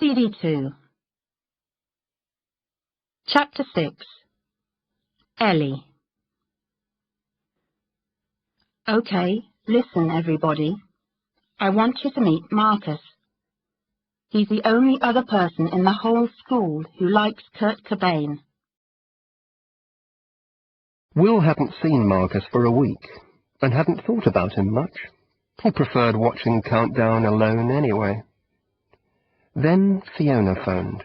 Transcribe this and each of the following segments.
CD2. Chapter 6. Ellie. Okay, listen everybody. I want you to meet Marcus. He's the only other person in the whole school who likes Kurt Cobain. Will hadn't seen Marcus for a week, and hadn't thought about him much. He preferred watching Countdown alone anyway. Then Fiona phoned.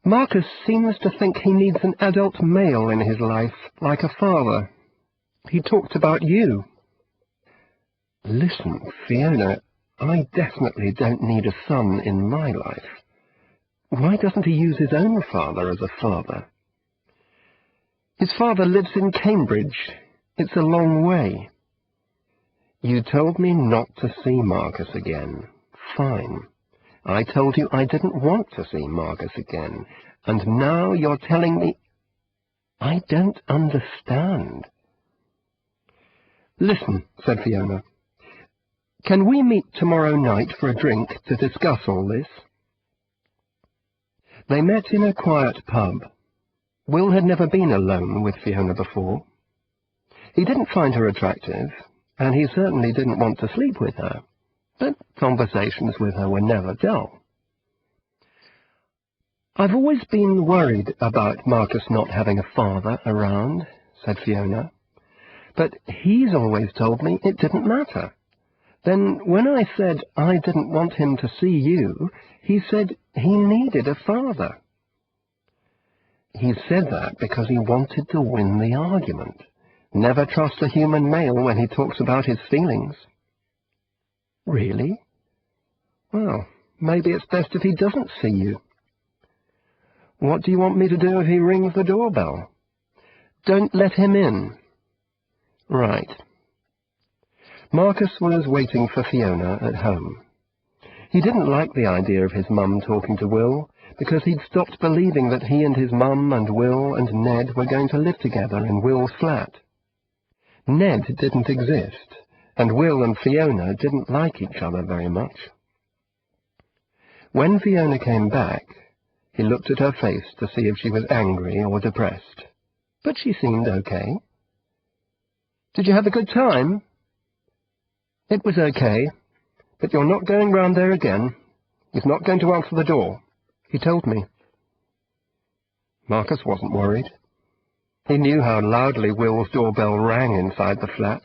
Marcus seems to think he needs an adult male in his life, like a father. He talked about you. Listen, Fiona, I definitely don't need a son in my life. Why doesn't he use his own father as a father? His father lives in Cambridge. It's a long way. You told me not to see Marcus again. Fine. I told you I didn't want to see Marcus again, and now you're telling me... I don't understand. Listen, said Fiona. Can we meet tomorrow night for a drink to discuss all this? They met in a quiet pub. Will had never been alone with Fiona before. He didn't find her attractive, and he certainly didn't want to sleep with her, but conversations with her were never dull. I've always been worried about Marcus not having a father around, said Fiona, but he's always told me it didn't matter. Then when I said I didn't want him to see you, he said he needed a father. He said that because he wanted to win the argument. Never trust a human male when he talks about his feelings. Really? Well, maybe it's best if he doesn't see you. What do you want me to do if he rings the doorbell? Don't let him in. Right. Marcus was waiting for Fiona at home. He didn't like the idea of his mum talking to Will, because he'd stopped believing that he and his mum and Will and Ned were going to live together in Will's flat. Ned didn't exist, and Will and Fiona didn't like each other very much. When Fiona came back, he looked at her face to see if she was angry or depressed, but she seemed okay. Did you have a good time? It was okay, but you're not going round there again. He's not going to answer the door. He told me. Marcus wasn't worried. He knew how loudly Will's doorbell rang inside the flat,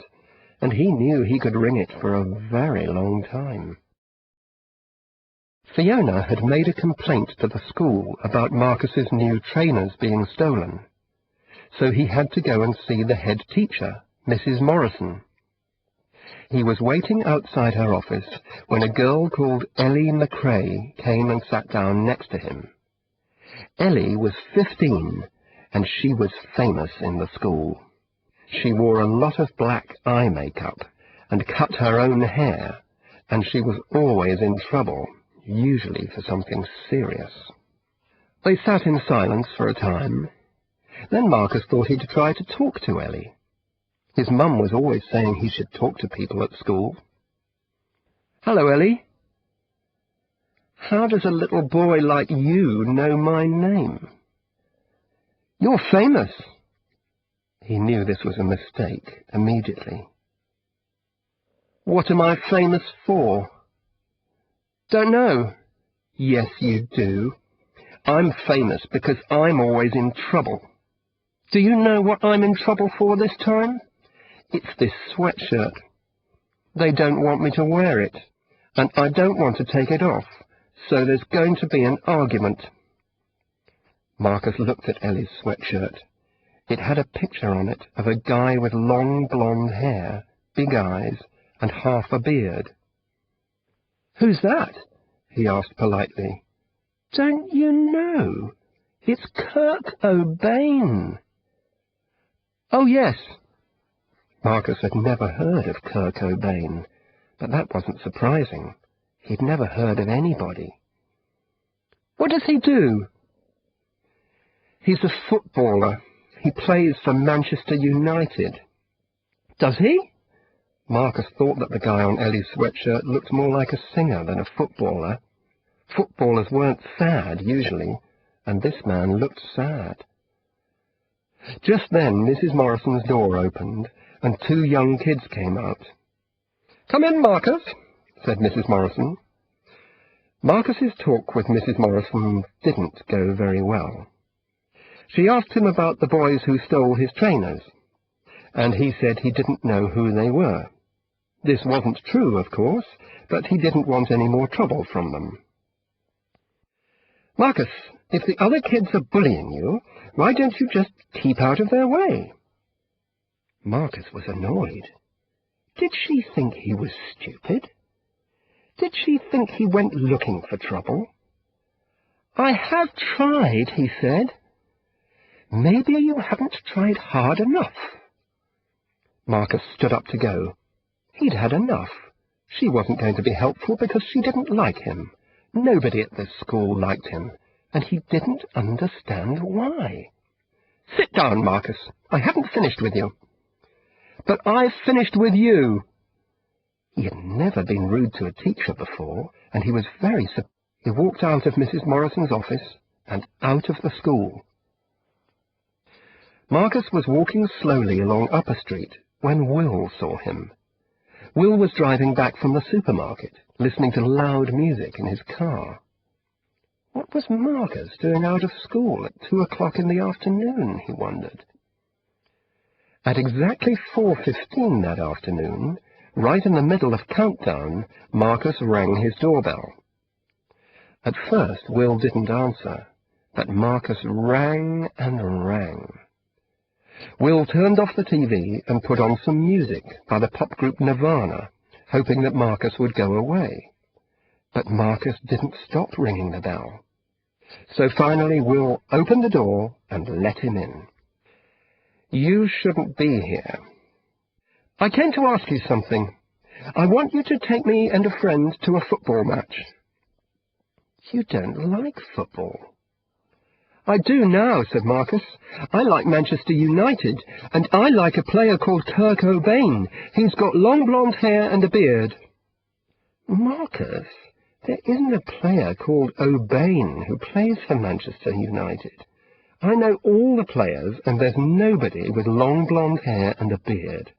and he knew he could ring it for a very long time. Fiona had made a complaint to the school about Marcus's new trainers being stolen, so he had to go and see the head teacher, Mrs. Morrison. He was waiting outside her office when a girl called Ellie McRae came and sat down next to him. Ellie was 15, and she was famous in the school. She wore a lot of black eye makeup and cut her own hair, and she was always in trouble, usually for something serious. They sat in silence for a time. Then Marcus thought he'd try to talk to Ellie. His mum was always saying he should talk to people at school. Hello, Ellie. How does a little boy like you know my name? You're famous. He knew this was a mistake immediately. What am I famous for? Don't know. Yes, you do. I'm famous because I'm always in trouble. Do you know what I'm in trouble for this time? It's this sweatshirt. They don't want me to wear it, and I don't want to take it off, so there's going to be an argument. Marcus looked at Ellie's sweatshirt. It had a picture on it of a guy with long blonde hair, big eyes, and half a beard. Who's that? He asked politely. Don't you know? It's Kurt Cobain. Oh, yes. Marcus had never heard of Kurt Cobain, but that wasn't surprising. He'd never heard of anybody. What does he do? He's a footballer. He plays for Manchester United. Does he? Marcus thought that the guy on Ellie's sweatshirt looked more like a singer than a footballer. Footballers weren't sad, usually, and this man looked sad. Just then Mrs. Morrison's door opened, and 2 young kids came out. "Come in, Marcus," said Mrs. Morrison. Marcus's talk with Mrs. Morrison didn't go very well. She asked him about the boys who stole his trainers, and he said he didn't know who they were. This wasn't true, of course, but he didn't want any more trouble from them. "Marcus, if the other kids are bullying you, why don't you just keep out of their way?" Marcus was annoyed. Did she think he was stupid? Did she think he went looking for trouble? "I have tried," he said. "Maybe you haven't tried hard enough." Marcus stood up to go. He'd had enough. She wasn't going to be helpful because she didn't like him. Nobody at this school liked him, and he didn't understand why. "Sit down, Marcus. I haven't finished with you." "But I've finished with you." He had never been rude to a teacher before, and he was very surprised. He walked out of Mrs. Morrison's office and out of the school. Marcus was walking slowly along Upper Street when Will saw him. Will was driving back from the supermarket, listening to loud music in his car. What was Marcus doing out of school at 2 o'clock in the afternoon, he wondered. At exactly 4:15 that afternoon, right in the middle of countdown, Marcus rang his doorbell. At first Will didn't answer, but Marcus rang and rang. Will turned off the TV and put on some music by the pop group Nirvana, hoping that Marcus would go away. But Marcus didn't stop ringing the bell. So finally Will opened the door and let him in. "You shouldn't be here. I came to ask you something. I want you to take me and a friend to a football match." "You don't like football." "I do now," said Marcus. "I like Manchester United, and I like a player called Kurt Cobain. He's got long blonde hair and a beard." "Marcus, there isn't a player called Cobain who plays for Manchester United. I know all the players, and there's nobody with long blonde hair and a beard.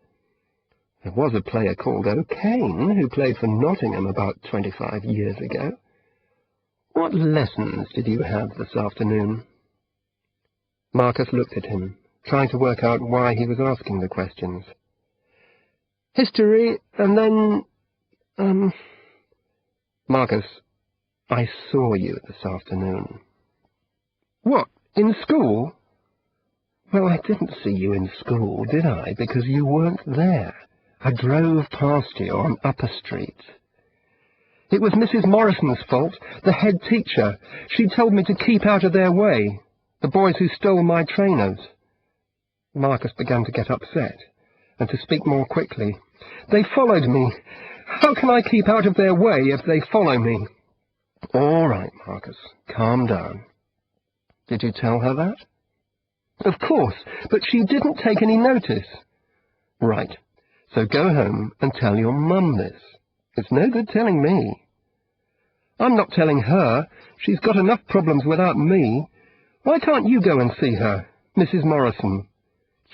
There was a player called O'Kane who played for Nottingham about 25 years ago. What lessons did you have this afternoon?" Marcus looked at him, trying to work out why he was asking the questions. "History, and then, Marcus, I saw you this afternoon." "What, in school?" "Well, I didn't see you in school, did I? Because you weren't there. I drove past you on Upper Street." "It was Mrs. Morrison's fault, the head teacher. She told me to keep out of their way. The boys who stole my trainers." Marcus began to get upset, and to speak more quickly. "They followed me. How can I keep out of their way if they follow me?" "All right, Marcus, calm down." "Did you tell her that?" "Of course, but she didn't take any notice." "Right, so go home and tell your mum this. It's no good telling me." "I'm not telling her. She's got enough problems without me. Why can't you go and see her, Mrs. Morrison?"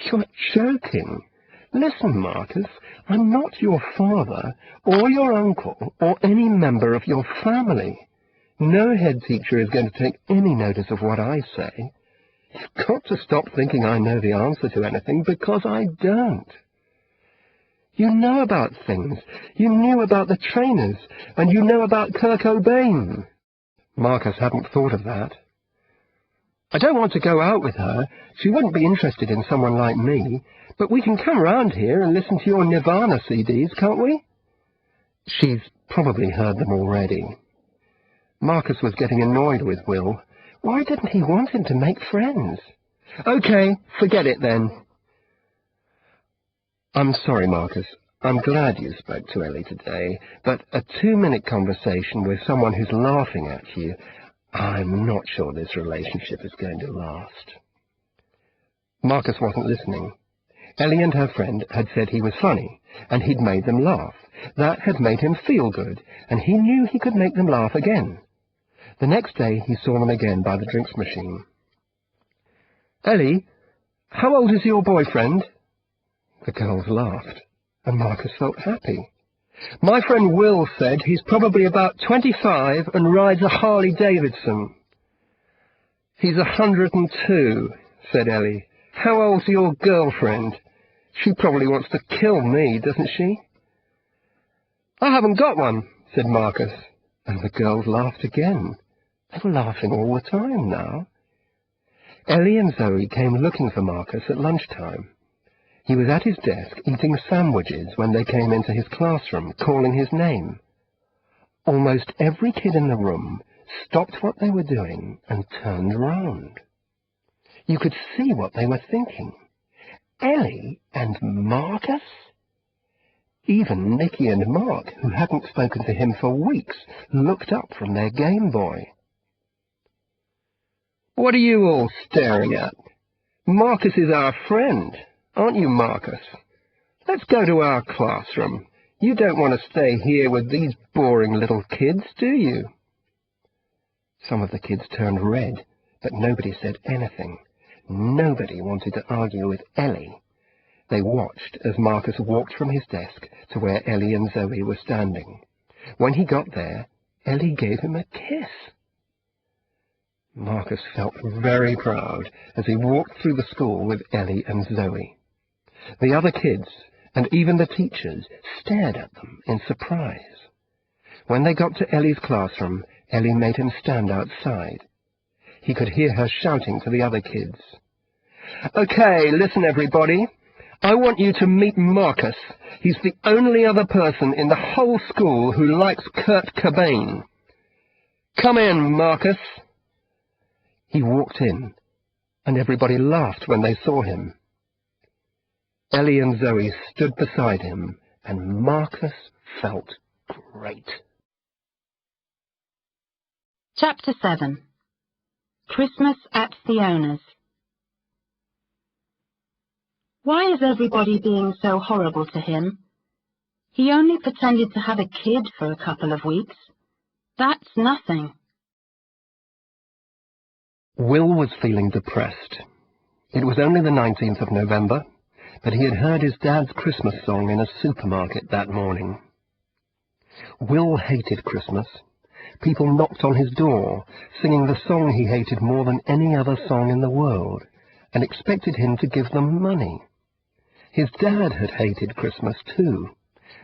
"You're joking. Listen, Marcus, I'm not your father, or your uncle, or any member of your family. No head teacher is going to take any notice of what I say. You've got to stop thinking I know the answer to anything, because I don't. You know about things. You knew about the trainers, and you know about Kurt Cobain." Marcus hadn't thought of that. "I don't want to go out with her. She wouldn't be interested in someone like me. But we can come round here and listen to your Nirvana CDs, can't we?" "She's probably heard them already." Marcus was getting annoyed with Will. Why didn't he want him to make friends? "Okay, forget it then." "I'm sorry, Marcus. I'm glad you spoke to Ellie today, but a 2-minute conversation with someone who's laughing at you, I'm not sure this relationship is going to last." Marcus wasn't listening. Ellie and her friend had said he was funny, and he'd made them laugh. That had made him feel good, and he knew he could make them laugh again. The next day he saw them again by the drinks machine. "Ellie, how old is your boyfriend?" The girls laughed, and Marcus felt happy. "My friend Will said he's probably about 25 and rides a Harley-Davidson." "He's 102, said Ellie. "How old's your girlfriend? She probably wants to kill me, doesn't she?" "I haven't got one," said Marcus, and the girls laughed again. They were laughing all the time now. Ellie and Zoe came looking for Marcus at lunchtime. He was at his desk eating sandwiches when they came into his classroom, calling his name. Almost every kid in the room stopped what they were doing and turned round. You could see what they were thinking. Ellie and Marcus? Even Nicky and Mark, who hadn't spoken to him for weeks, looked up from their Game Boy. "What are you all staring at? Marcus is our friend, aren't you, Marcus? Let's go to our classroom. You don't want to stay here with these boring little kids, do you?" Some of the kids turned red, but nobody said anything. Nobody wanted to argue with Ellie. They watched as Marcus walked from his desk to where Ellie and Zoe were standing. When he got there, Ellie gave him a kiss. Marcus felt very proud as he walked through the school with Ellie and Zoe. The other kids, and even the teachers, stared at them in surprise. When they got to Ellie's classroom, Ellie made him stand outside. He could hear her shouting to the other kids. "Okay, listen everybody. I want you to meet Marcus. He's the only other person in the whole school who likes Kurt Cobain. Come in, Marcus." He walked in, and everybody laughed when they saw him. Ellie and Zoe stood beside him, and Marcus felt great. Chapter 7. Christmas at Fiona's. Why is everybody being so horrible to him? He only pretended to have a kid for a couple of weeks. That's nothing. Will was feeling depressed. It was only the 19th of November, but he had heard his dad's Christmas song in a supermarket that morning. Will hated Christmas. People knocked on his door, singing the song he hated more than any other song in the world, and expected him to give them money. His dad had hated Christmas too,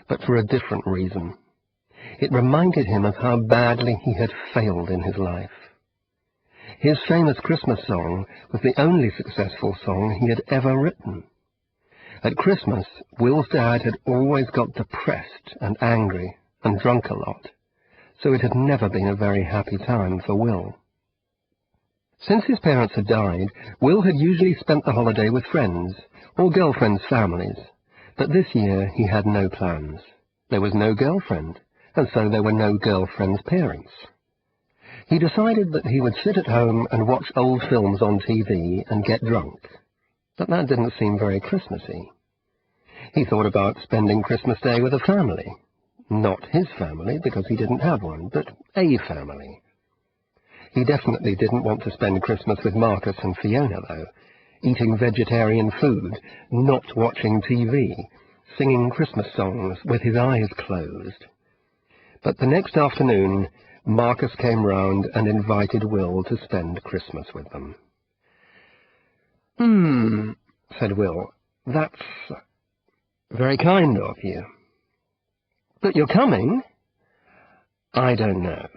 but for a different reason. It reminded him of how badly he had failed in his life. His famous Christmas song was the only successful song he had ever written. At Christmas, Will's dad had always got depressed and angry and drunk a lot, so it had never been a very happy time for Will. Since his parents had died, Will had usually spent the holiday with friends or girlfriends' families, but this year he had no plans. There was no girlfriend, and so there were no girlfriend's parents. He decided that he would sit at home and watch old films on TV and get drunk, but that didn't seem very Christmassy. He thought about spending Christmas Day with a family. Not his family, because he didn't have one, but a family. He definitely didn't want to spend Christmas with Marcus and Fiona, though, eating vegetarian food, not watching TV, singing Christmas songs with his eyes closed. But the next afternoon, Marcus came round and invited Will to spend Christmas with them. Said Will, "That's very kind of you. But you're coming?" "I don't know."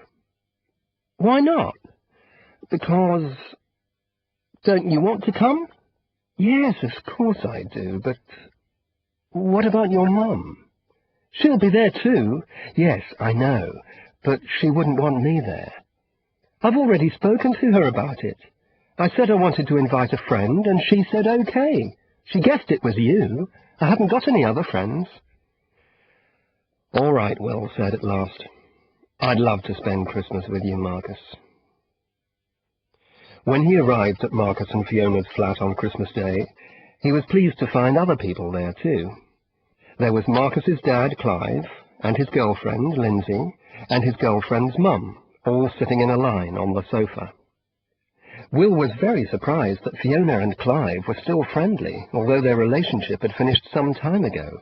"Why not?" "Because—" "Don't you want to come?" "Yes, of course I do, but—" "What about your mum?" "She'll be there too." "Yes, I know, but she wouldn't want me there." "I've already spoken to her about it. I said I wanted to invite a friend, and she said okay. She guessed it was you. I haven't got any other friends." "All right," Will said at last. "I'd love to spend Christmas with you, Marcus." When he arrived at Marcus and Fiona's flat on Christmas Day, he was pleased to find other people there too. There was Marcus's dad, Clive, and his girlfriend, Lindsay, and his girlfriend's mum, all sitting in a line on the sofa. Will was very surprised that Fiona and Clive were still friendly, although their relationship had finished some time ago.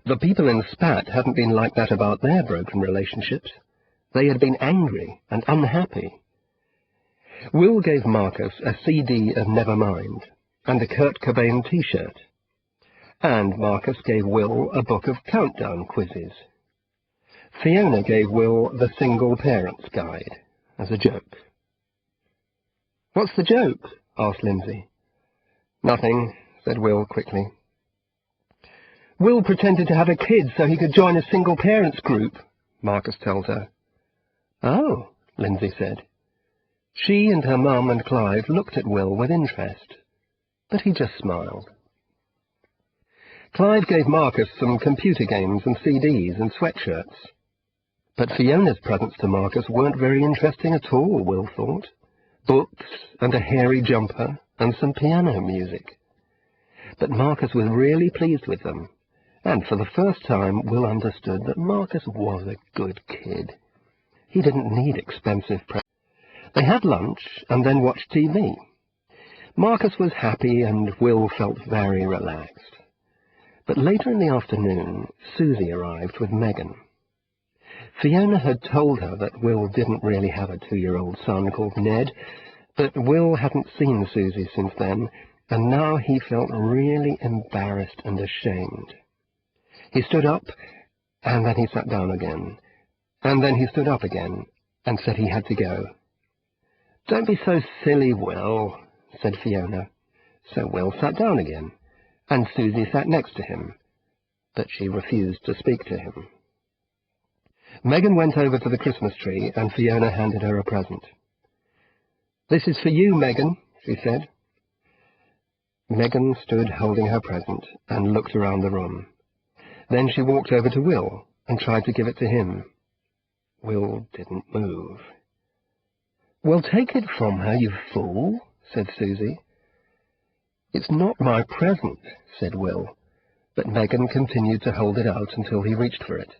The people in Spat hadn't been like that about their broken relationships. They had been angry and unhappy. Will gave Marcus a CD of Nevermind and a Kurt Cobain t-shirt, and Marcus gave Will a book of countdown quizzes. Fiona gave Will the Single Parents Guide as a joke. "What's the joke?" asked Lindsay. "Nothing," said Will quickly. "Will pretended to have a kid so he could join a single parents group," Marcus tells her. "Oh," Lindsay said. She and her mum and Clive looked at Will with interest, but he just smiled. Clive gave Marcus some computer games and CDs and sweatshirts. But Fiona's presents to Marcus weren't very interesting at all, Will thought. Books and a hairy jumper and some piano music. But Marcus was really pleased with them, and for the first time Will understood that Marcus was a good kid. He didn't need expensive presents. They had lunch and then watched TV. Marcus was happy and Will felt very relaxed. But later in the afternoon, Susie arrived with Megan. Fiona had told her that Will didn't really have a 2-year-old son called Ned, but Will hadn't seen Susie since then, and now he felt really embarrassed and ashamed. He stood up, and then he sat down again, and then he stood up again, and said he had to go. "Don't be so silly, Will," said Fiona. So Will sat down again, and Susie sat next to him, but she refused to speak to him. Megan went over to the Christmas tree, and Fiona handed her a present. "This is for you, Megan," she said. Megan stood holding her present and looked around the room. Then she walked over to Will and tried to give it to him. Will didn't move. "Well, take it from her, you fool," said Susie. "It's not my present," said Will, but Megan continued to hold it out until he reached for it.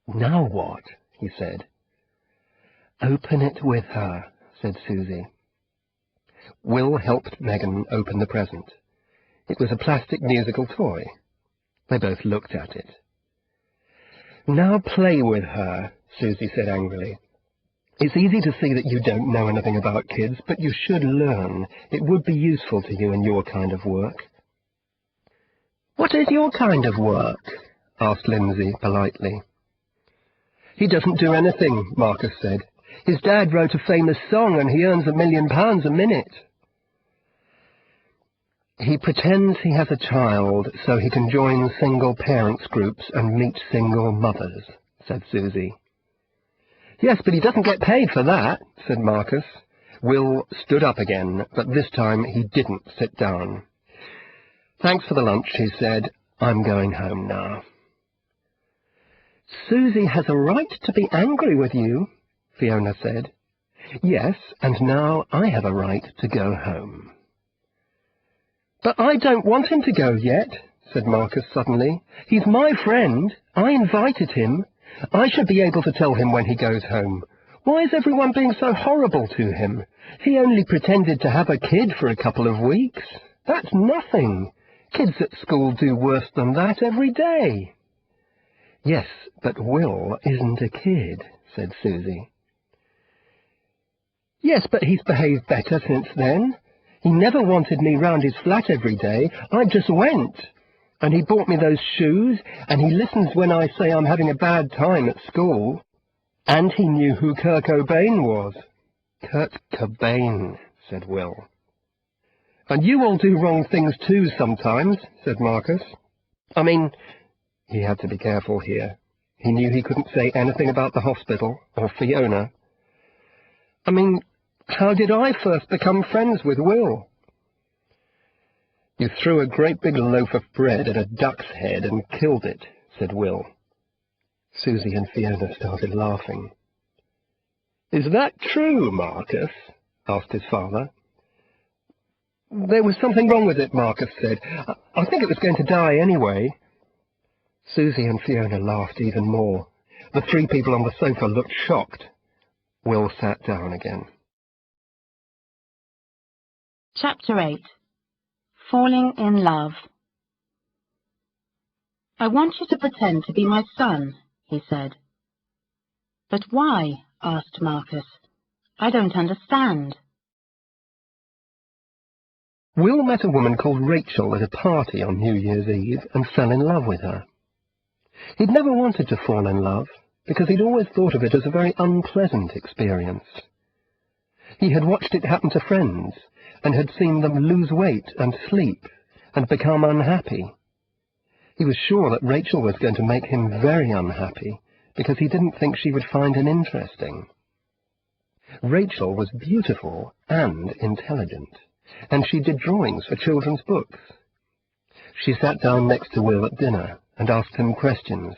"Now what?" he said. "Open it with her," said Susie. Will helped Megan open the present. It was a plastic musical toy. They both looked at it. "Now play with her," Susie said angrily. "It's easy to see that you don't know anything about kids, but you should learn. It would be useful to you in your kind of work." "What is your kind of work?" asked Lindsay politely. "He doesn't do anything," Marcus said. "His dad wrote a famous song and he earns £1 million a minute." "He pretends he has a child so he can join single parents groups and meet single mothers," said Susie. "Yes, but he doesn't get paid for that," said Marcus. Will stood up again, but this time he didn't sit down. "Thanks for the lunch," he said. "I'm going home now." "Susie has a right to be angry with you," Fiona said. "Yes, and now I have a right to go home." "But I don't want him to go yet," said Marcus suddenly. "He's my friend. I invited him. I should be able to tell him when he goes home. Why is everyone being so horrible to him? He only pretended to have a kid for a couple of weeks. That's nothing. Kids at school do worse than that every day." "Yes, but Will isn't a kid," said Susie. "Yes, but he's behaved better since then. He never wanted me round his flat every day. I just went. And he bought me those shoes, and he listens when I say I'm having a bad time at school. And he knew who Kurt Cobain was." "Kurt Cobain," said Will. "And you all do wrong things too sometimes," said Marcus. "I mean," he had to be careful here. He knew he couldn't say anything about the hospital or Fiona. "I mean, how did I first become friends with Will?" "You threw a great big loaf of bread at a duck's head and killed it," said Will. Susie and Fiona started laughing. "Is that true, Marcus?" asked his father. "There was something wrong with it," Marcus said. "I think it was going to die anyway." Susie and Fiona laughed even more. The three people on the sofa looked shocked. Will sat down again. Chapter 8. Falling in Love. "I want you to pretend to be my son," he said. "But why?" asked Marcus. "I don't understand." Will met a woman called Rachel at a party on New Year's Eve and fell in love with her. He'd never wanted to fall in love, because he'd always thought of it as a very unpleasant experience. He had watched it happen to friends, and had seen them lose weight and sleep, and become unhappy. He was sure that Rachel was going to make him very unhappy, because he didn't think she would find him interesting. Rachel was beautiful and intelligent, and she did drawings for children's books. She sat down next to Will at dinner and asked him questions,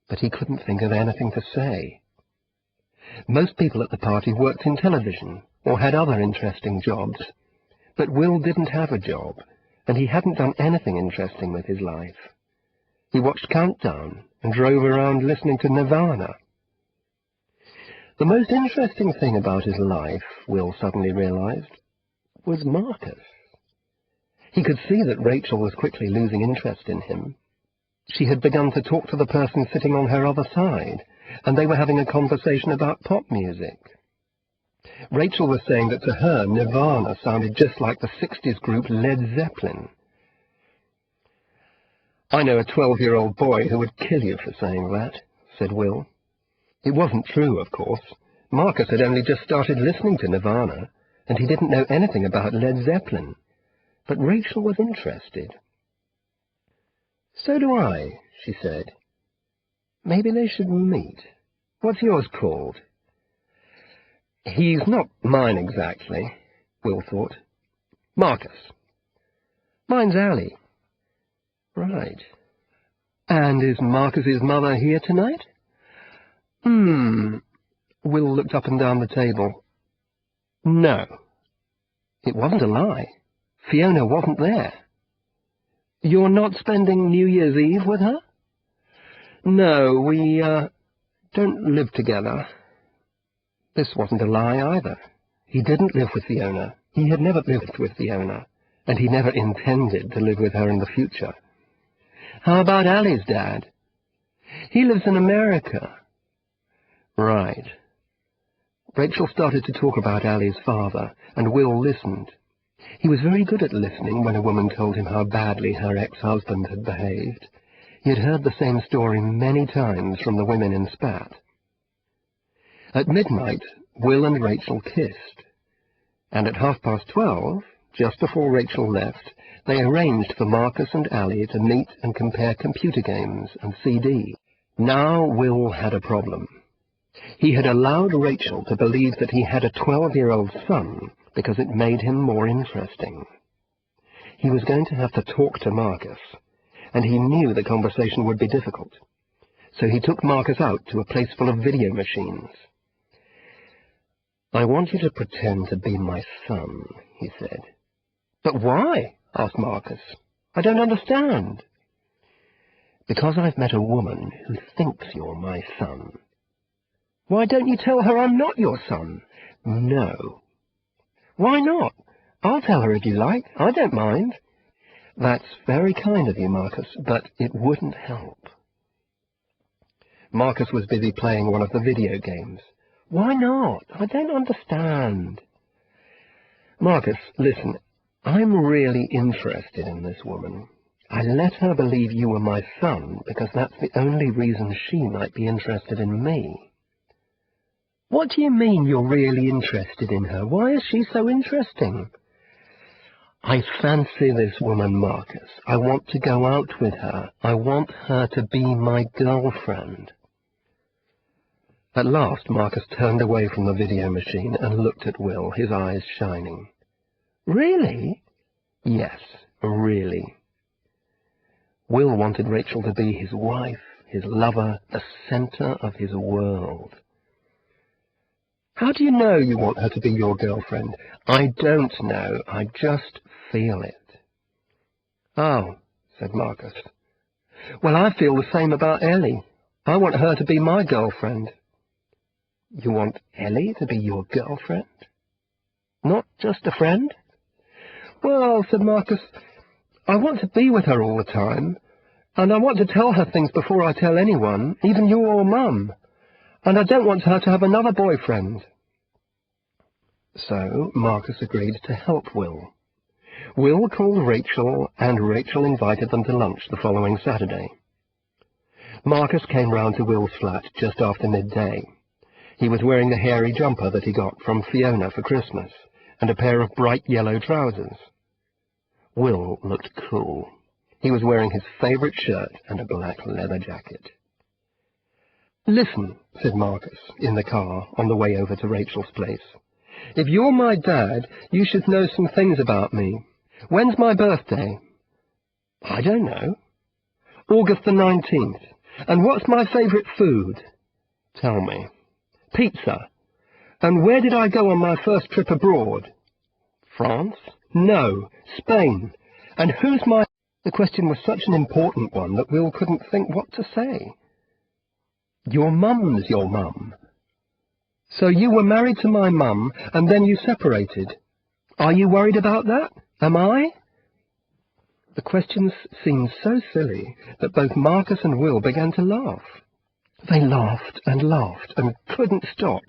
but he couldn't think of anything to say. Most people at the party worked in television or had other interesting jobs, but Will didn't have a job, and he hadn't done anything interesting with his life. He watched Countdown and drove around listening to Nirvana. The most interesting thing about his life, Will suddenly realized, was Marcus. He could see that Rachel was quickly losing interest in him. She had begun to talk to the person sitting on her other side, and they were having a conversation about pop music. Rachel was saying that to her, Nirvana sounded just like the 60s group Led Zeppelin. "I know a 12-year-old boy who would kill you for saying that," said Will. It wasn't true, of course. Marcus had only just started listening to Nirvana, and he didn't know anything about Led Zeppelin. But Rachel was interested. "So do I," she said. "Maybe they should meet. What's yours called?" "He's not mine exactly," Will thought. "Marcus." "Mine's Allie." "Right. And is Marcus's mother here tonight?" Will looked up and down the table. "No." It wasn't a lie. Fiona wasn't there. "You're not spending New Year's Eve with her?" "No, we, don't live together." This wasn't a lie either. He didn't live with Fiona. He had never lived with Fiona, and he never intended to live with her in the future. "How about Allie's dad?" "He lives in America." "Right." Rachel started to talk about Allie's father, and Will listened. He was very good at listening when a woman told him how badly her ex-husband had behaved. He had heard the same story many times from the women in Spat. At midnight, Will and Rachel kissed, and at 12:30, just before Rachel left, they arranged for Marcus and Allie to meet and compare computer games and CD. Now Will had a problem. He had allowed Rachel to believe that he had a 12-year-old son because it made him more interesting. He was going to have to talk to Marcus, and he knew the conversation would be difficult. So he took Marcus out to a place full of video machines. "I want you to pretend to be my son," he said. "But why?" asked Marcus. "I don't understand." "Because I've met a woman who thinks you're my son." "Why don't you tell her I'm not your son?" "No." "Why not? I'll tell her if you like. I don't mind." "That's very kind of you, Marcus, but it wouldn't help." Marcus was busy playing one of the video games. "Why not? I don't understand." "Marcus, listen, I'm really interested in this woman. I let her believe you were my son because that's the only reason she might be interested in me." "What do you mean you're really interested in her? Why is she so interesting?" "I fancy this woman, Marcus. I want to go out with her. I want her to be my girlfriend." At last Marcus turned away from the video machine and looked at Will, his eyes shining. "Really?" "Yes, really." Will wanted Rachel to be his wife, his lover, the center of his world. "How do you know you want her to be your girlfriend?" "I don't know. I just feel it." "Oh," said Marcus. "Well, I feel the same about Ellie. I want her to be my girlfriend." You want Ellie to be your girlfriend? Not just a friend? Well, said Marcus, I want to be with her all the time, and I want to tell her things before I tell anyone, even you or Mum, and I don't want her to have another boyfriend. So Marcus agreed to help Will. Will called Rachel, and Rachel invited them to lunch the following Saturday. Marcus came round to Will's flat just after midday. He was wearing the hairy jumper that he got from Fiona for Christmas, and a pair of bright yellow trousers. Will looked cool. He was wearing his favourite shirt and a black leather jacket. "Listen," said Marcus, in the car, on the way over to Rachel's place. "If you're my dad, you should know some things about me. When's my birthday?" "I don't know." "August the 19th. And what's my favourite food?" "Tell me." "Pizza." "And where did I go on my first trip abroad?" "France?" "No, Spain." "And who's my—" The question was such an important one that Will couldn't think what to say. "Your mum's your mum." "So you were married to my mum, and then you separated. Are you worried about that? Am I?" The questions seemed so silly that both Marcus and Will began to laugh. They laughed and couldn't stop.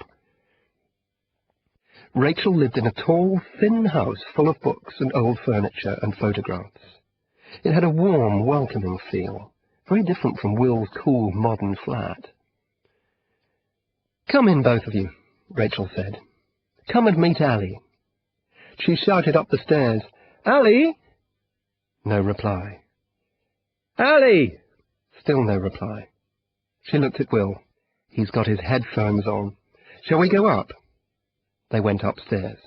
Rachel lived in a tall, thin house full of books and old furniture and photographs. It had a warm, welcoming feel, very different from Will's cool, modern flat. "Come in, both of you," Rachel said. "Come and meet Allie." She shouted up the stairs, "Allie!" No reply. "Allie!" Still no reply. She looked at Will. He's got his headphones on. "Shall we go up?" They went upstairs.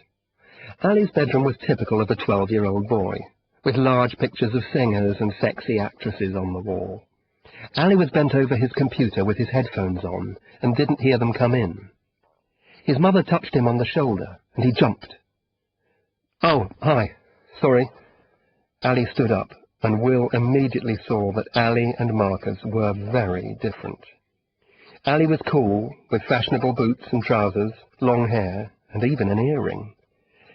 Allie's bedroom was typical of a 12-year-old boy, with large pictures of singers and sexy actresses on the wall. Allie was bent over his computer with his headphones on and didn't hear them come in. His mother touched him on the shoulder, and he jumped. "Oh, hi. Sorry." Allie stood up, and Will immediately saw that Allie and Marcus were very different. Allie was cool, with fashionable boots and trousers, long hair, and even an earring.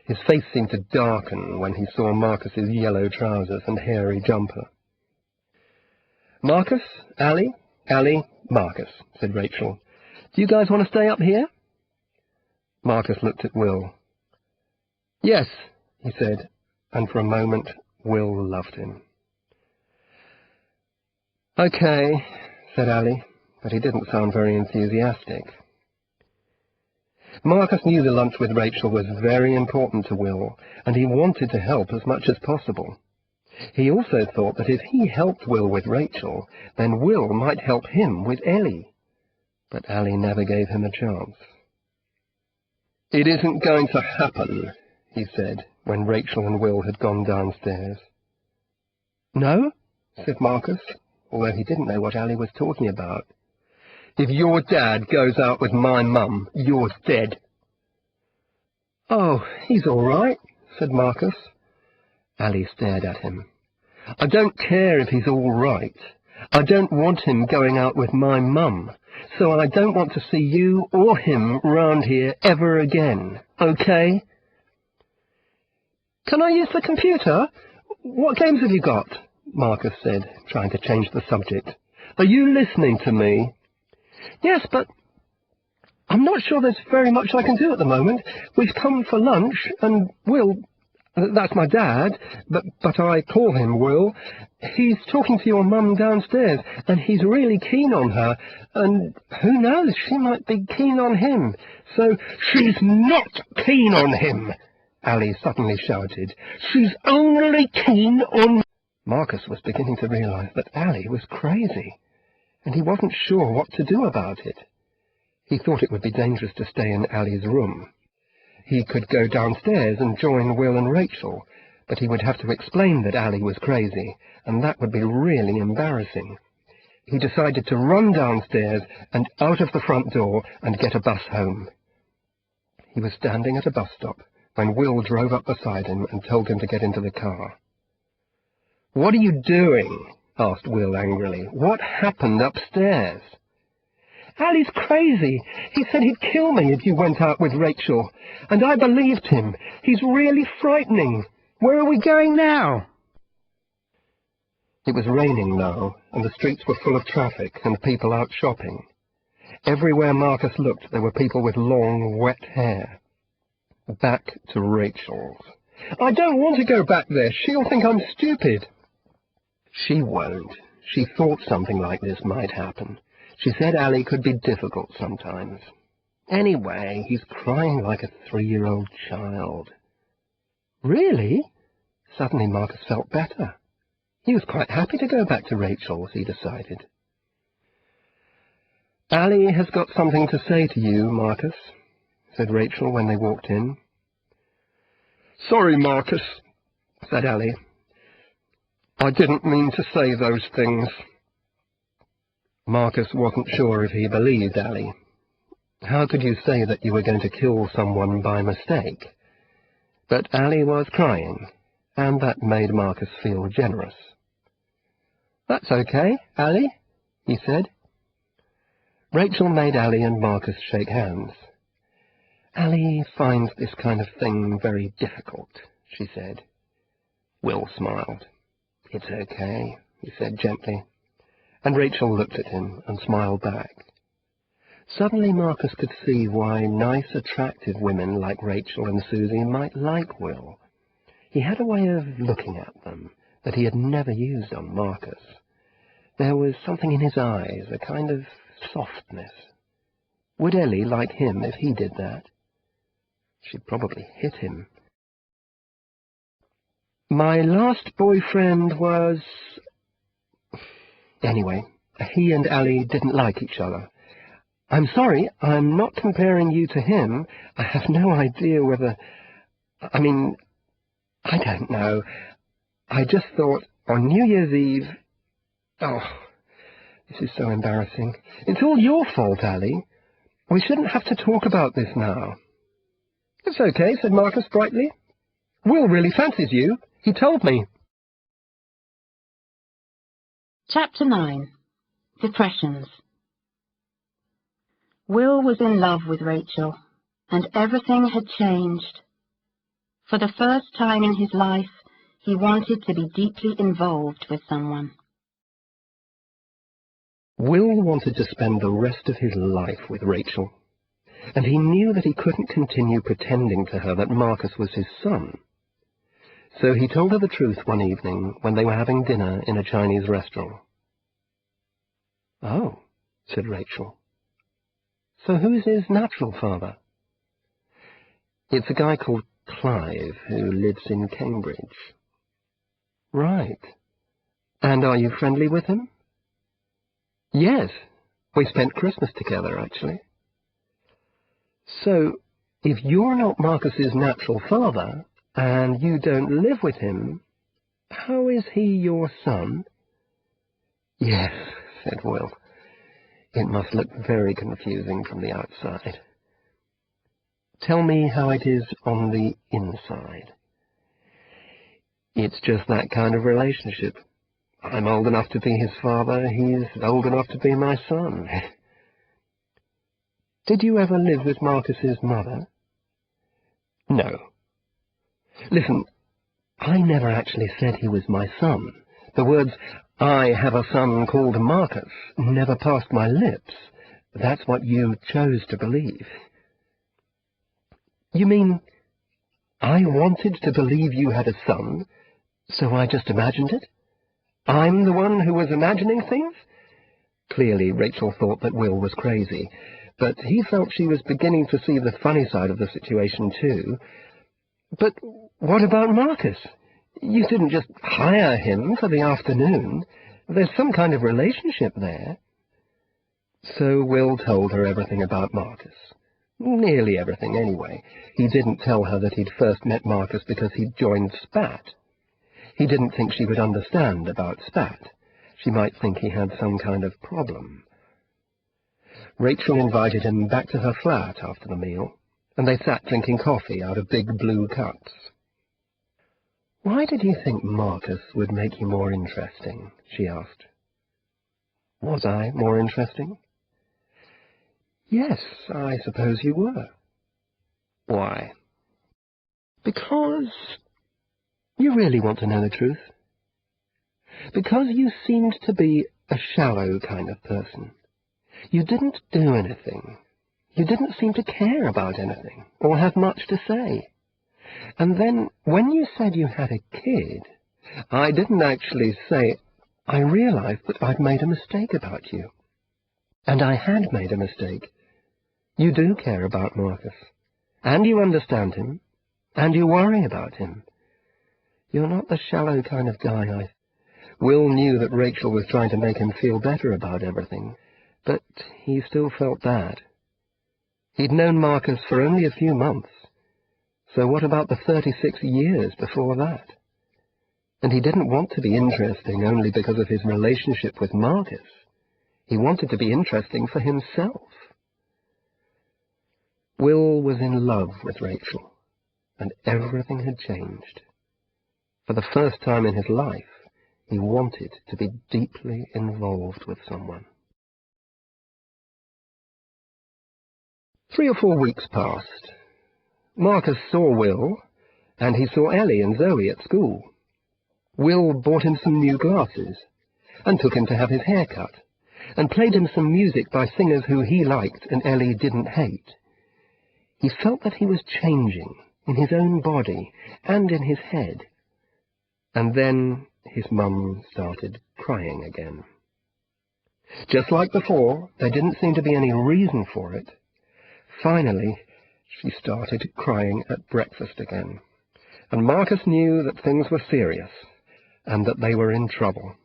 His face seemed to darken when he saw Marcus's yellow trousers and hairy jumper. "Marcus, Allie, Marcus," said Rachel. "Do you guys want to stay up here?" Marcus looked at Will. "Yes," he said, and for a moment Will loved him. "Okay," said Allie, but he didn't sound very enthusiastic. Marcus knew the lunch with Rachel was very important to Will, and he wanted to help as much as possible. He also thought that if he helped Will with Rachel, then Will might help him with Ellie. But Allie never gave him a chance. "It isn't going to happen," he said, when Rachel and Will had gone downstairs. "No?" said Marcus, although he didn't know what Allie was talking about. "If your dad goes out with my mum, you're dead." "Oh, he's all right," said Marcus. Allie stared at him. "I don't care if he's all right. I don't want him going out with my mum, so I don't want to see you or him round here ever again, okay?" "Can I use the computer? What games have you got?" Marcus said, trying to change the subject. "Are you listening to me?" "Yes, but I'm not sure there's very much I can do at the moment. We've come for lunch, and Will, that's my dad, but I call him Will, he's talking to your mum downstairs, and he's really keen on her, and who knows, she might be keen on him, so—" "She's not keen on him!" Allie suddenly shouted. "She's only keen on—" Marcus was beginning to realize that Allie was crazy, and he wasn't sure what to do about it. He thought it would be dangerous to stay in Allie's room. He could go downstairs and join Will and Rachel, but he would have to explain that Allie was crazy, and that would be really embarrassing. He decided to run downstairs and out of the front door and get a bus home. He was standing at a bus stop when Will drove up beside him and told him to get into the car. "What are you doing?" asked Will angrily. "What happened upstairs?" Ali's crazy. He said he'd kill me if you went out with Rachel. And I believed him. He's really frightening. Where are we going now? It was raining now, and the streets were full of traffic and people out shopping. Everywhere Marcus looked, there were people with long, wet hair. Back to Rachel's. I don't want to go back there. She'll think I'm stupid. She won't. She thought something like this might happen. She said Ali could be difficult sometimes. Anyway, he's crying like a 3-year-old child. Really? Suddenly Marcus felt better. He was quite happy to go back to Rachel's, he decided. Ali has got something to say to you, Marcus, said Rachel when they walked in. Sorry, Marcus, said Ali. I didn't mean to say those things. Marcus wasn't sure if he believed Ali. How could you say that you were going to kill someone by mistake? But Ali was crying, and that made Marcus feel generous. That's okay, Ali, he said. Rachel made Ali and Marcus shake hands. Ali finds this kind of thing very difficult, she said. Will smiled. It's okay, he said gently, and Rachel looked at him and smiled back. Suddenly Marcus could see why nice, attractive women like Rachel and Susie might like Will. He had a way of looking at them that he had never used on Marcus. There was something in his eyes, a kind of softness. Would Ellie like him if he did that? She'd probably hit him. My last boyfriend was... Anyway, he and Ali didn't like each other. I'm sorry, I'm not comparing you to him. I have no idea whether... I mean, I don't know. I just thought on New Year's Eve... Oh, this is so embarrassing. It's all your fault, Ali. We shouldn't have to talk about this now. It's okay, said Marcus brightly. Will really fancies you. He told me. Chapter 9. Depressions. Will was in love with Rachel, and everything had changed. For the first time in his life, he wanted to be deeply involved with someone. Will wanted to spend the rest of his life with Rachel, and he knew that he couldn't continue pretending to her that Marcus was his son. So he told her the truth one evening when they were having dinner in a Chinese restaurant. Oh, said Rachel. So who is his natural father? It's a guy called Clive who lives in Cambridge. Right. And are you friendly with him? Yes. We spent Christmas together, actually. So, if you're not Marcus's natural father, and you don't live with him, how is he your son? Yes, said Will. It must look very confusing from the outside. Tell me how it is on the inside. It's just that kind of relationship. I'm old enough to be his father, he's old enough to be my son. Did you ever live with Marcus's mother? No. Listen, I never actually said he was my son. The words, I have a son called Marcus, never passed my lips. That's what you chose to believe. You mean, I wanted to believe you had a son, so I just imagined it? I'm the one who was imagining things? Clearly, Rachel thought that Will was crazy, but he felt she was beginning to see the funny side of the situation too. But what about Marcus? You didn't just hire him for the afternoon. There's some kind of relationship there. So Will told her everything about Marcus. Nearly everything, anyway. He didn't tell her that he'd first met Marcus because he'd joined Spat. He didn't think she would understand about Spat. She might think he had some kind of problem. Rachel invited him back to her flat after the meal, and they sat drinking coffee out of big blue cups. Why did you think Marcus would make you more interesting? She asked. Was I more interesting? Yes, I suppose you were. Why? Because you really want to know the truth. Because you seemed to be a shallow kind of person. You didn't do anything. You didn't seem to care about anything, or have much to say. And then, when you said you had a kid, I didn't actually say, I realized that I'd made a mistake about you. And I had made a mistake. You do care about Marcus, and you understand him, and you worry about him. You're not the shallow kind of guy. Will knew that Rachel was trying to make him feel better about everything, but he still felt bad. He'd known Marcus for only a few months, so what about the 36 years before that? And he didn't want to be interesting only because of his relationship with Marcus. He wanted to be interesting for himself. Will was in love with Rachel, and everything had changed. For the first time in his life, he wanted to be deeply involved with someone. 3 or 4 weeks passed. Marcus saw Will, and he saw Ellie and Zoe at school. Will bought him some new glasses, and took him to have his hair cut, and played him some music by singers who he liked and Ellie didn't hate. He felt that he was changing in his own body and in his head. And then his mum started crying again. Just like before, there didn't seem to be any reason for it. Finally, she started crying at breakfast again, and Marcus knew that things were serious, and that they were in trouble.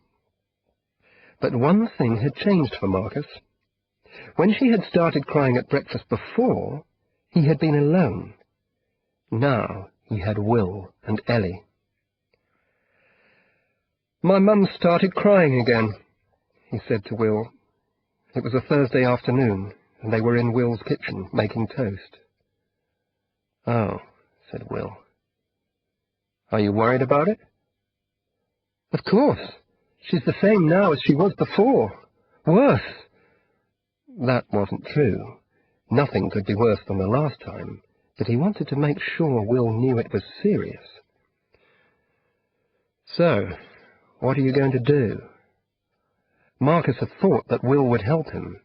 But one thing had changed for Marcus. When she had started crying at breakfast before, he had been alone. Now he had Will and Ellie. "My mum started crying again," he said to Will. It was a Thursday afternoon, and they were in Will's kitchen making toast. "Oh," said Will. "Are you worried about it?" "Of course. She's the same now as she was before. Worse." That wasn't true. Nothing could be worse than the last time, but he wanted to make sure Will knew it was serious. "So, what are you going to do?" Marcus had thought that Will would help him.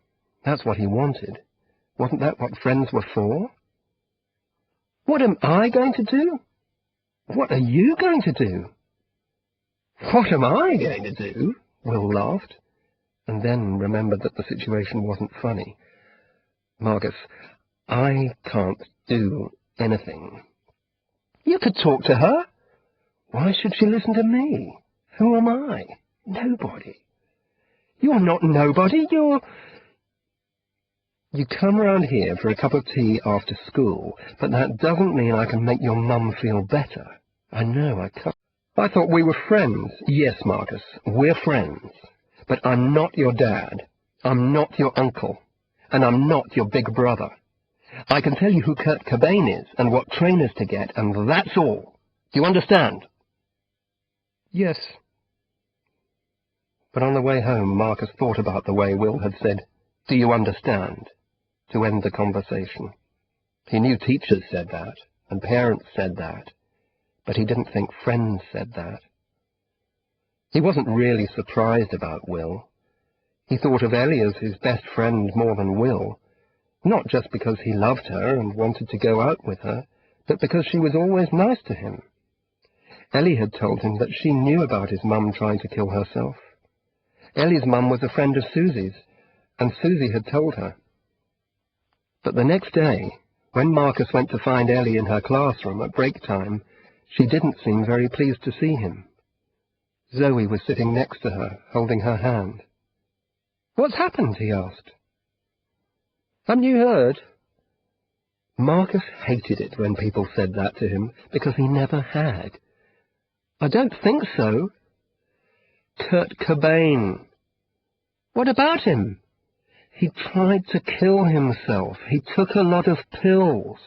That's what he wanted. Wasn't that what friends were for? "What am I going to do? What are you going to do?" "What am I going to do?" Will laughed, and then remembered that the situation wasn't funny. "Marcus, I can't do anything." "You could talk to her." "Why should she listen to me? Who am I? Nobody." "You're not nobody, you're—" "You come round here for a cup of tea after school, but that doesn't mean I can make your mum feel better. I know I can't. I thought we were friends." "Yes, Marcus, we're friends. But I'm not your dad. I'm not your uncle. And I'm not your big brother. I can tell you who Kurt Cobain is and what trainers to get, and that's all. Do you understand?" "Yes." But on the way home, Marcus thought about the way Will had said, "Do you understand?" to end the conversation. He knew teachers said that, and parents said that, but he didn't think friends said that. He wasn't really surprised about Will. He thought of Ellie as his best friend more than Will, not just because he loved her and wanted to go out with her, but because she was always nice to him. Ellie had told him that she knew about his mum trying to kill herself. Ellie's mum was a friend of Susie's, and Susie had told her. But the next day, when Marcus went to find Ellie in her classroom at break time, she didn't seem very pleased to see him. Zoe was sitting next to her, holding her hand. "What's happened?" he asked. "Haven't you heard?" Marcus hated it when people said that to him, because he never had. "I don't think so." "Kurt Cobain." "What about him?" "He tried to kill himself. He took a lot of pills."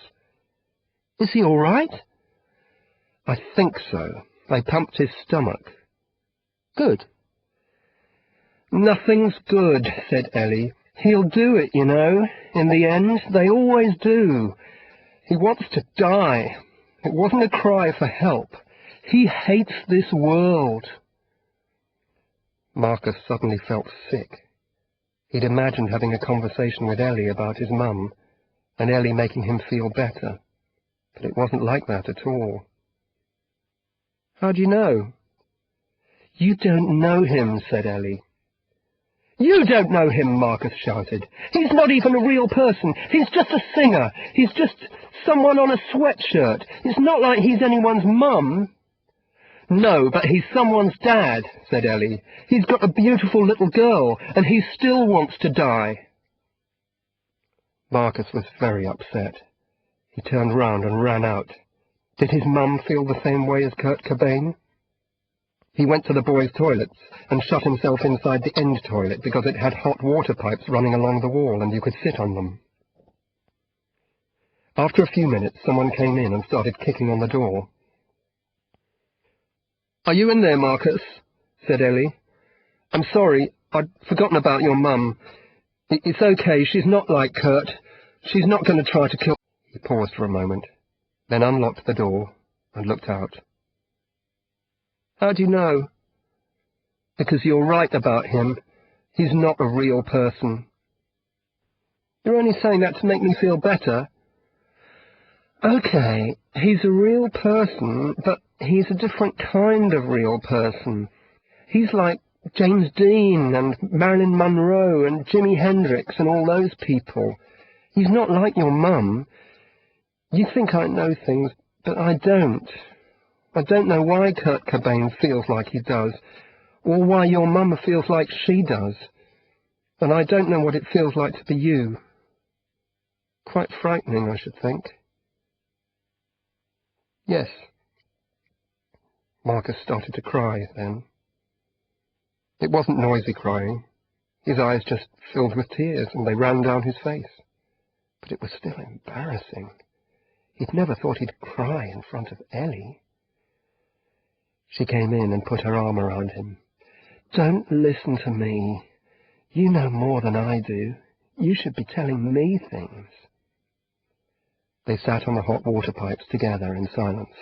"Is he all right?" "I think so. They pumped his stomach." "Good." "Nothing's good," said Ellie. "He'll do it, you know. In the end, they always do. He wants to die. It wasn't a cry for help. He hates this world. Marcus suddenly felt sick. He'd imagined having a conversation with Ellie about his mum, and Ellie making him feel better. But it wasn't like that at all. "How do you know?" "You don't know him," said Ellie. "You don't know him," Marcus shouted. "He's not even a real person. He's just a singer. He's just someone on a sweatshirt. It's not like he's anyone's mum." "No, but he's someone's dad," said Ellie. "He's got a beautiful little girl, and he still wants to die." Marcus was very upset. He turned round and ran out. Did his mum feel the same way as Kurt Cobain? He went to the boys' toilets and shut himself inside the end toilet because it had hot water pipes running along the wall and you could sit on them. After a few minutes, someone came in and started kicking on the door. "Are you in there, Marcus?" said Ellie. "I'm sorry, I'd forgotten about your mum. It's okay, she's not like Kurt. She's not going to try to kill—" He paused for a moment, then unlocked the door and looked out. "How do you know?" "Because you're right about him. He's not a real person." "You're only saying that to make me feel better." "Okay, he's a real person, but he's a different kind of real person. He's like James Dean and Marilyn Monroe and Jimi Hendrix and all those people. He's not like your mum. You think I know things, but I don't. I don't know why Kurt Cobain feels like he does, or why your mum feels like she does. And I don't know what it feels like to be you. Quite frightening, I should think." "Yes." Marcus started to cry then. It wasn't noisy crying. His eyes just filled with tears, and they ran down his face. But it was still embarrassing. He'd never thought he'd cry in front of Ellie. She came in and put her arm around him. "Don't listen to me. You know more than I do. You should be telling me things." They sat on the hot water pipes together in silence,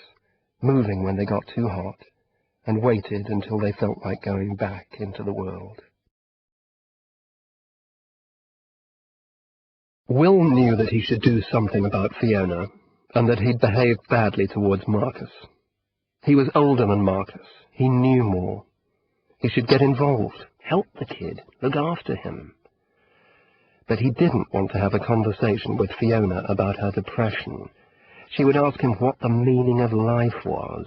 moving when they got too hot, and waited until they felt like going back into the world. Will knew that he should do something about Fiona, and that he'd behaved badly towards Marcus. He was older than Marcus. He knew more. He should get involved, help the kid, look after him. But he didn't want to have a conversation with Fiona about her depression. She would ask him what the meaning of life was,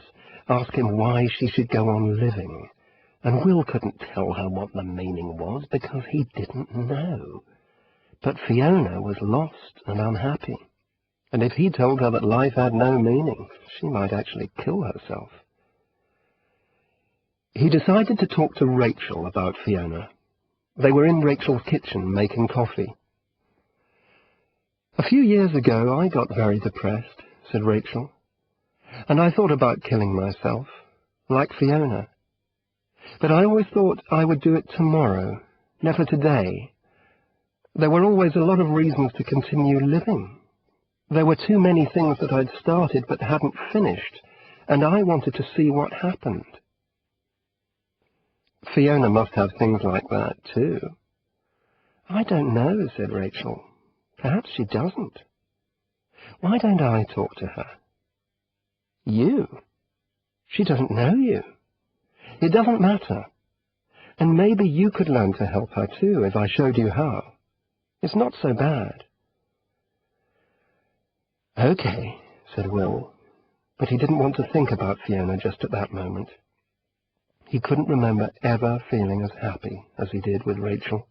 ask him why she should go on living. And Will couldn't tell her what the meaning was because he didn't know. But Fiona was lost and unhappy. And if he told her that life had no meaning, she might actually kill herself. He decided to talk to Rachel about Fiona. They were in Rachel's kitchen making coffee. "A few years ago I got very depressed," said Rachel, "and I thought about killing myself, like Fiona. But I always thought I would do it tomorrow, never today. There were always a lot of reasons to continue living. There were too many things that I'd started but hadn't finished, and I wanted to see what happened." "Fiona must have things like that, too." "I don't know," said Rachel. "Perhaps she doesn't. Why don't I talk to her?" "You? She doesn't know you." "It doesn't matter. And maybe you could learn to help her, too, if I showed you how. It's not so bad." "Okay," said Will, but he didn't want to think about Fiona just at that moment. He couldn't remember ever feeling as happy as he did with Rachel.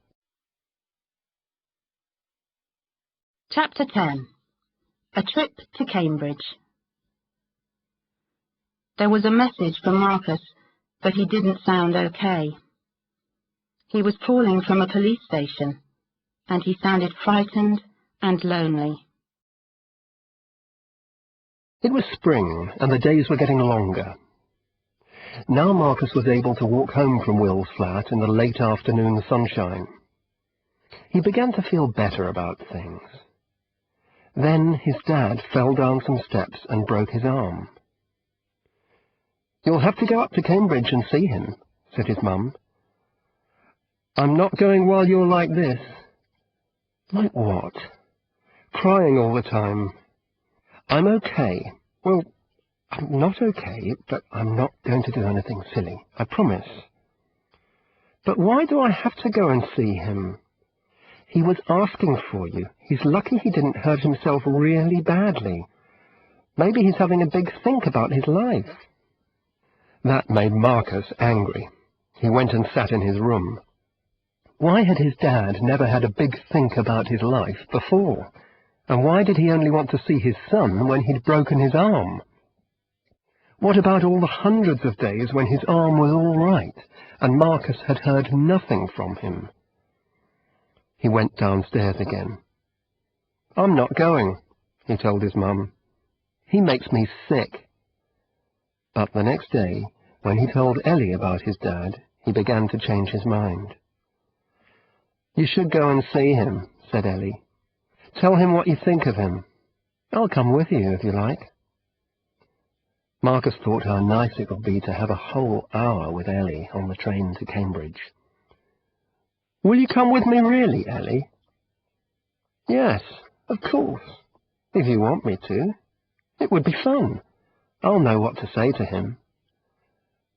Chapter 10. A Trip to Cambridge. There was a message from Marcus, but he didn't sound okay. He was calling from a police station, and he sounded frightened and lonely. It was spring, and the days were getting longer. Now Marcus was able to walk home from Will's flat in the late afternoon sunshine. He began to feel better about things. Then his dad fell down some steps and broke his arm. "You'll have to go up to Cambridge and see him," said his mum. "I'm not going while you're like this." "Like what?" "Crying all the time." "I'm okay." "Well, I'm not okay, but I'm not going to do anything silly, I promise." "But why do I have to go and see him?" "He was asking for you. He's lucky he didn't hurt himself really badly. Maybe he's having a big think about his life." That made Marcus angry. He went and sat in his room. Why had his dad never had a big think about his life before? And why did he only want to see his son when he'd broken his arm? What about all the hundreds of days when his arm was all right, and Marcus had heard nothing from him? He went downstairs again. "I'm not going," he told his mum. "He makes me sick." But the next day, when he told Ellie about his dad, he began to change his mind. "You should go and see him," said Ellie. "Tell him what you think of him. I'll come with you if you like." Marcus thought how nice it would be to have a whole hour with Ellie on the train to Cambridge. "Will you come with me really, Ellie?" "Yes, of course, if you want me to. It would be fun. I'll know what to say to him."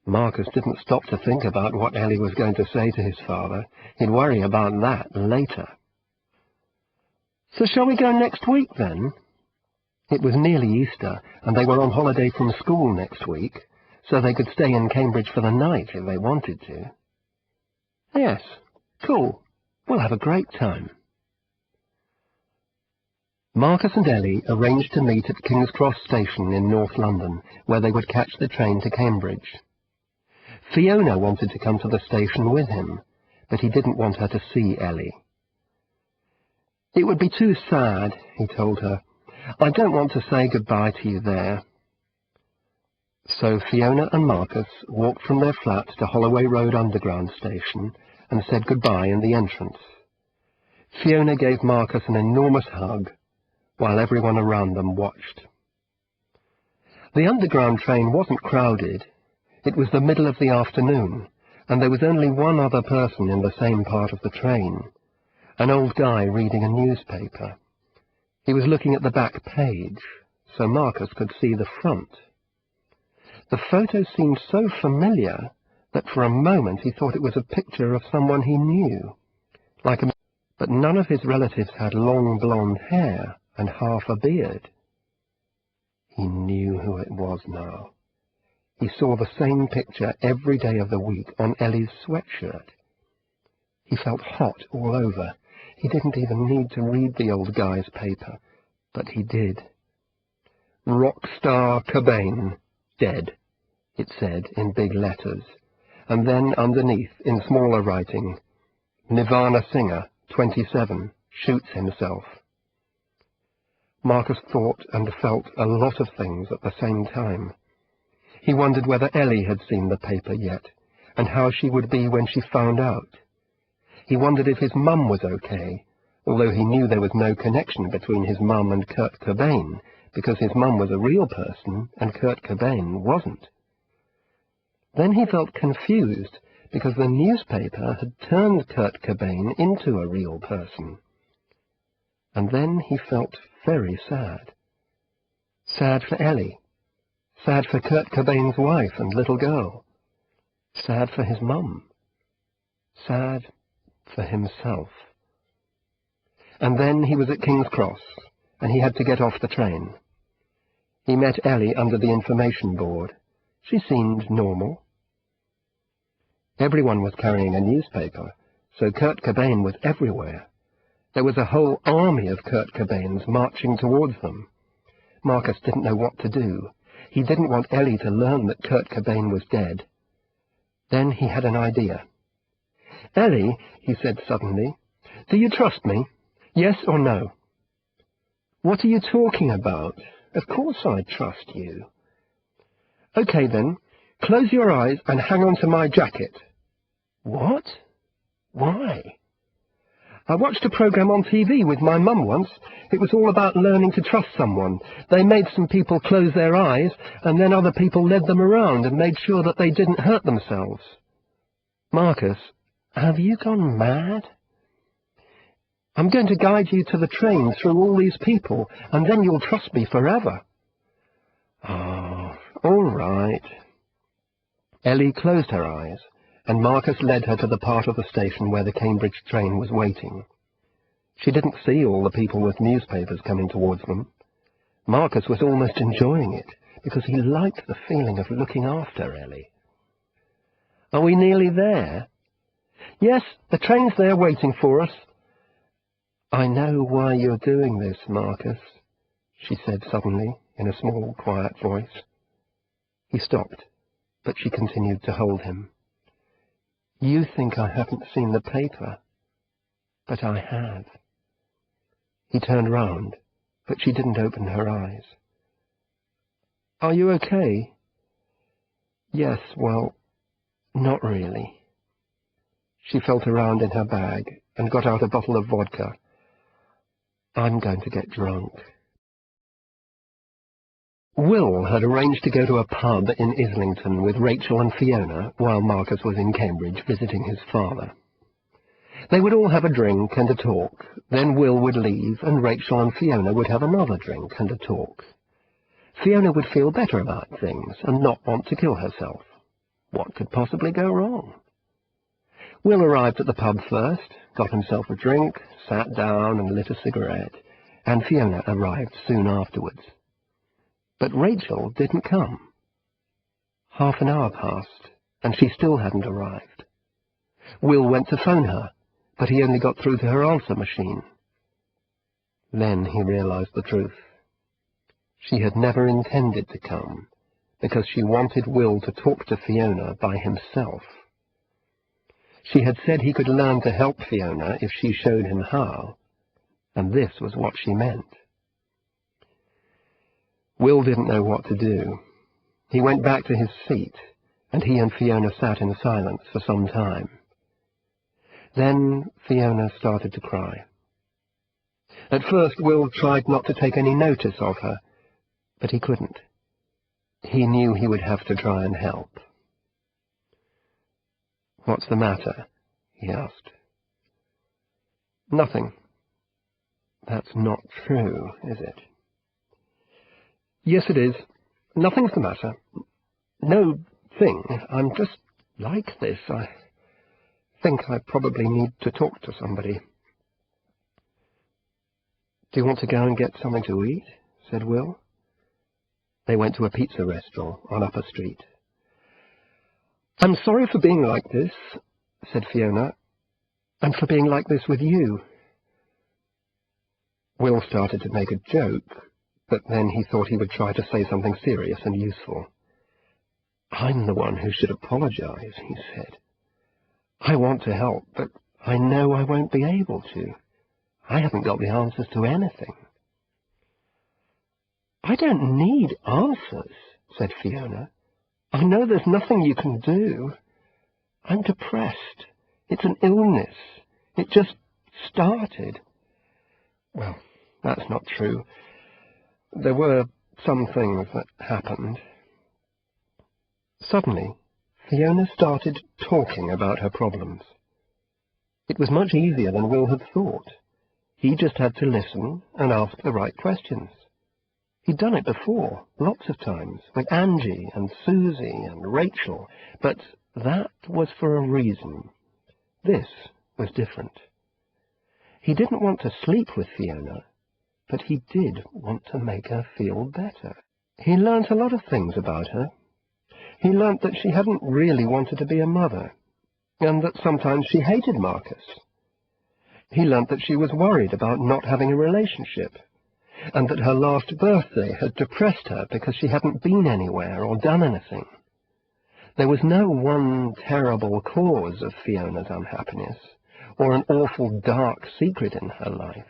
Marcus didn't stop to think about what Ellie was going to say to his father. He'd worry about that later. "So shall we go next week, then?" It was nearly Easter, and they were on holiday from school next week, so they could stay in Cambridge for the night if they wanted to. "Yes, cool. We'll have a great time." Marcus and Ellie arranged to meet at King's Cross Station in North London, where they would catch the train to Cambridge. Fiona wanted to come to the station with him, but he didn't want her to see Ellie. "It would be too sad," he told her. "I don't want to say goodbye to you there." So Fiona and Marcus walked from their flat to Holloway Road Underground Station and said goodbye in the entrance. Fiona gave Marcus an enormous hug, while everyone around them watched. The underground train wasn't crowded. It was the middle of the afternoon, and there was only one other person in the same part of the train, an old guy reading a newspaper. He was looking at the back page, so Marcus could see the front. The photo seemed so familiar that for a moment he thought it was a picture of someone he knew, but none of his relatives had long blonde hair and half a beard. He knew who it was now. He saw the same picture every day of the week on Ellie's sweatshirt. He felt hot all over. He didn't even need to read the old guy's paper, but he did. "Rockstar Cobain, dead," it said in big letters, and then underneath, in smaller writing, "Nirvana singer, 27, shoots himself." Marcus thought and felt a lot of things at the same time. He wondered whether Ellie had seen the paper yet, and how she would be when she found out. He wondered if his mum was okay, although he knew there was no connection between his mum and Kurt Cobain, because his mum was a real person and Kurt Cobain wasn't. Then he felt confused, because the newspaper had turned Kurt Cobain into a real person. And then he felt very sad. Sad for Ellie. Sad for Kurt Cobain's wife and little girl. Sad for his mum. Sad for himself. And then he was at King's Cross, and he had to get off the train. He met Ellie under the information board. She seemed normal. Everyone was carrying a newspaper, so Kurt Cobain was everywhere. There was a whole army of Kurt Cobains marching towards them. Marcus didn't know what to do. He didn't want Ellie to learn that Kurt Cobain was dead. Then he had an idea. "Ellie," he said suddenly, "do you trust me? Yes or no?" "What are you talking about? Of course I trust you." "Okay then, close your eyes and hang on to my jacket." "What? Why?" I watched a program on TV with my mum once. It was all about learning to trust someone. They made some people close their eyes, and then other people led them around and made sure that they didn't hurt themselves. Marcus, have you gone mad? I'm going to guide you to the train through all these people, and then you'll trust me forever. Oh, all right. Ellie closed her eyes, and Marcus led her to the part of the station where the Cambridge train was waiting. She didn't see all the people with newspapers coming towards them. Marcus was almost enjoying it, because he liked the feeling of looking after Ellie. Are we nearly there? Yes, the train's there waiting for us. I know why you're doing this, Marcus, she said suddenly, in a small, quiet voice. He stopped, but she continued to hold him. You think I haven't seen the paper, but I have. He turned round, but she didn't open her eyes. Are you okay? Yes, well, not really. She felt around in her bag and got out a bottle of vodka. I'm going to get drunk. Will had arranged to go to a pub in Islington with Rachel and Fiona while Marcus was in Cambridge visiting his father. They would all have a drink and a talk, then Will would leave and Rachel and Fiona would have another drink and a talk. Fiona would feel better about things and not want to kill herself. What could possibly go wrong? Will arrived at the pub first, got himself a drink, sat down and lit a cigarette, and Fiona arrived soon afterwards. But Rachel didn't come. Half an hour passed, and she still hadn't arrived. Will went to phone her, but he only got through to her answer machine. Then he realized the truth. She had never intended to come, because she wanted Will to talk to Fiona by himself. She had said he could learn to help Fiona if she showed him how, and this was what she meant. Will didn't know what to do. He went back to his seat, and he and Fiona sat in silence for some time. Then Fiona started to cry. At first Will tried not to take any notice of her, but he couldn't. He knew he would have to try and help. What's the matter? He asked. Nothing. That's not true, is it? Yes, it is. Nothing's the matter. No thing. I'm just like this. I think I probably need to talk to somebody. Do you want to go and get something to eat? Said Will. They went to a pizza restaurant on Upper Street. I'm sorry for being like this, said Fiona, and for being like this with you. Will started to make a joke, but then he thought he would try to say something serious and useful. I'm the one who should apologize, he said. I want to help, but I know I won't be able to. I haven't got the answers to anything. I don't need answers, said Fiona. I know there's nothing you can do. I'm depressed. It's an illness. It just started. Well, that's not true. There were some things that happened. Suddenly, Fiona started talking about her problems. It was much easier than Will had thought. He just had to listen and ask the right questions. He'd done it before, lots of times, with Angie and Susie and Rachel, but that was for a reason. This was different. He didn't want to sleep with Fiona, but he did want to make her feel better. He learnt a lot of things about her. He learnt that she hadn't really wanted to be a mother, and that sometimes she hated Marcus. He learnt that she was worried about not having a relationship, and that her last birthday had depressed her because she hadn't been anywhere or done anything. There was no one terrible cause of Fiona's unhappiness, or an awful dark secret in her life.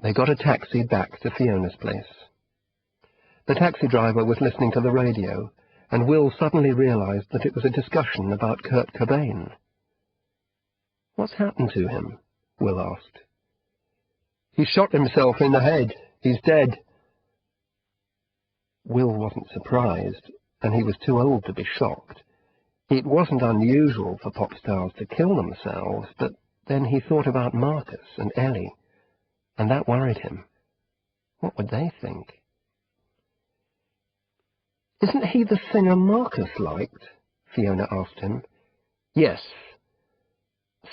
They got a taxi back to Fiona's place. The taxi driver was listening to the radio, and Will suddenly realized that it was a discussion about Kurt Cobain. "What's happened to him?" Will asked. "He shot himself in the head. He's dead." Will wasn't surprised, and he was too old to be shocked. It wasn't unusual for pop stars to kill themselves, but then he thought about Marcus and Ellie, and that worried him. What would they think? "Isn't he the singer Marcus liked?" Fiona asked him. "Yes."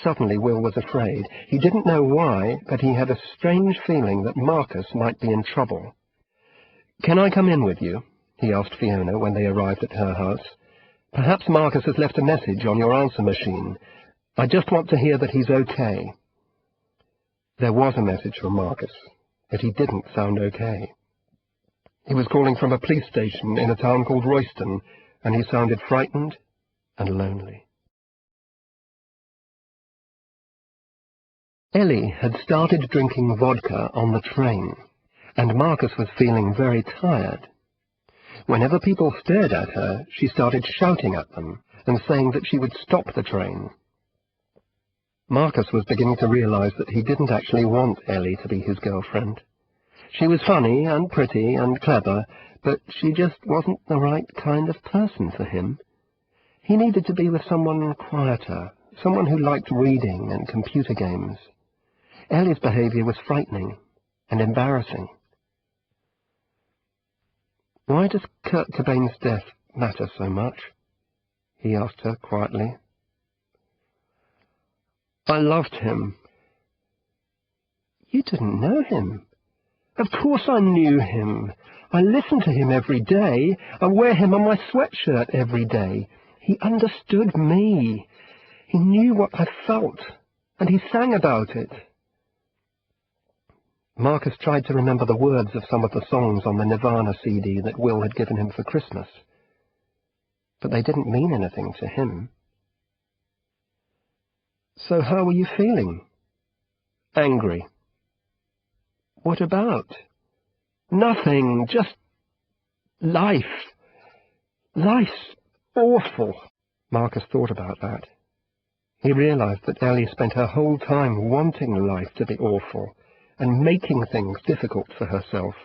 Suddenly Will was afraid. He didn't know why, but he had a strange feeling that Marcus might be in trouble. "Can I come in with you?" he asked Fiona when they arrived at her house. "Perhaps Marcus has left a message on your answer machine. I just want to hear that he's okay." There was a message from Marcus, but he didn't sound okay. He was calling from a police station in a town called Royston, and he sounded frightened and lonely. Ellie had started drinking vodka on the train, and Marcus was feeling very tired. Whenever people stared at her, she started shouting at them and saying that she would stop the train. Marcus was beginning to realize that he didn't actually want Ellie to be his girlfriend. She was funny and pretty and clever, but she just wasn't the right kind of person for him. He needed to be with someone quieter, someone who liked reading and computer games. Ellie's behavior was frightening and embarrassing. "Why does Kurt Cobain's death matter so much?" he asked her quietly. "I loved him." "You didn't know him." "Of course I knew him. I listened to him every day. I wear him on my sweatshirt every day. He understood me. He knew what I felt, and he sang about it." Marcus tried to remember the words of some of the songs on the Nirvana CD that Will had given him for Christmas, but they didn't mean anything to him. "So how were you feeling?" "Angry." "What about?" "Nothing, just life. Life's awful." Marcus thought about that. He realized that Ellie spent her whole time wanting life to be awful and making things difficult for herself.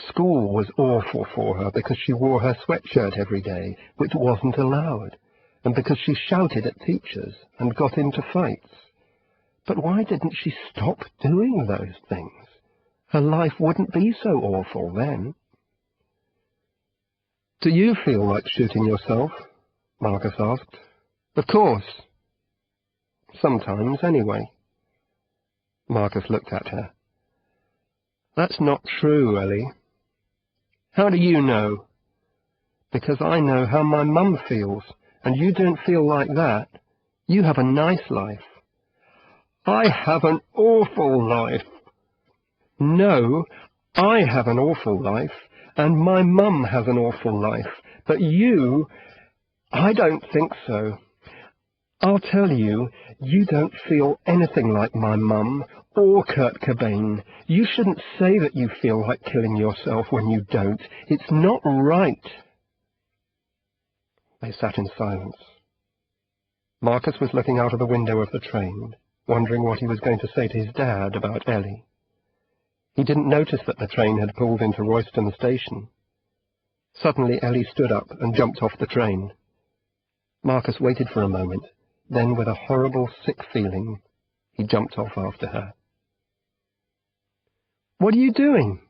School was awful for her because she wore her sweatshirt every day, which wasn't allowed, and because she shouted at teachers and got into fights. But why didn't she stop doing those things? Her life wouldn't be so awful then. "Do you feel like shooting yourself?" Marcus asked. "Of course. Sometimes, anyway." Marcus looked at her. "That's not true, Ellie." "How do you know?" "Because I know how my mum feels, and you don't feel like that. You have a nice life." "I have an awful life." "No, I have an awful life, and my mum has an awful life, but you... I don't think so. I'll tell you, you don't feel anything like my mum or Kurt Cobain. You shouldn't say that you feel like killing yourself when you don't. It's not right." They sat in silence. Marcus was looking out of the window of the train, wondering what he was going to say to his dad about Ellie. He didn't notice that the train had pulled into Royston station. Suddenly Ellie stood up and jumped off the train. Marcus waited for a moment. Then, with a horrible, sick feeling, he jumped off after her. "What are you doing?"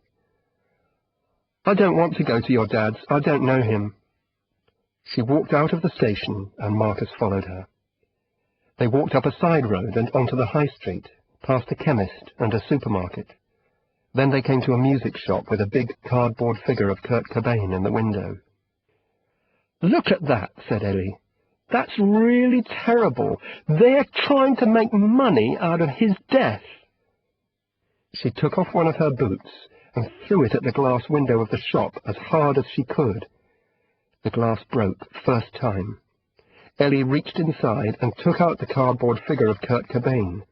"I don't want to go to your dad's. I don't know him." She walked out of the station, and Marcus followed her. They walked up a side road and onto the high street, past a chemist and a supermarket. Then they came to a music shop with a big cardboard figure of Kurt Cobain in the window. "Look at that," said Ellie. "That's really terrible. They're trying to make money out of his death." She took off one of her boots and threw it at the glass window of the shop as hard as she could. The glass broke, first time. Ellie reached inside and took out the cardboard figure of Kurt Cobain.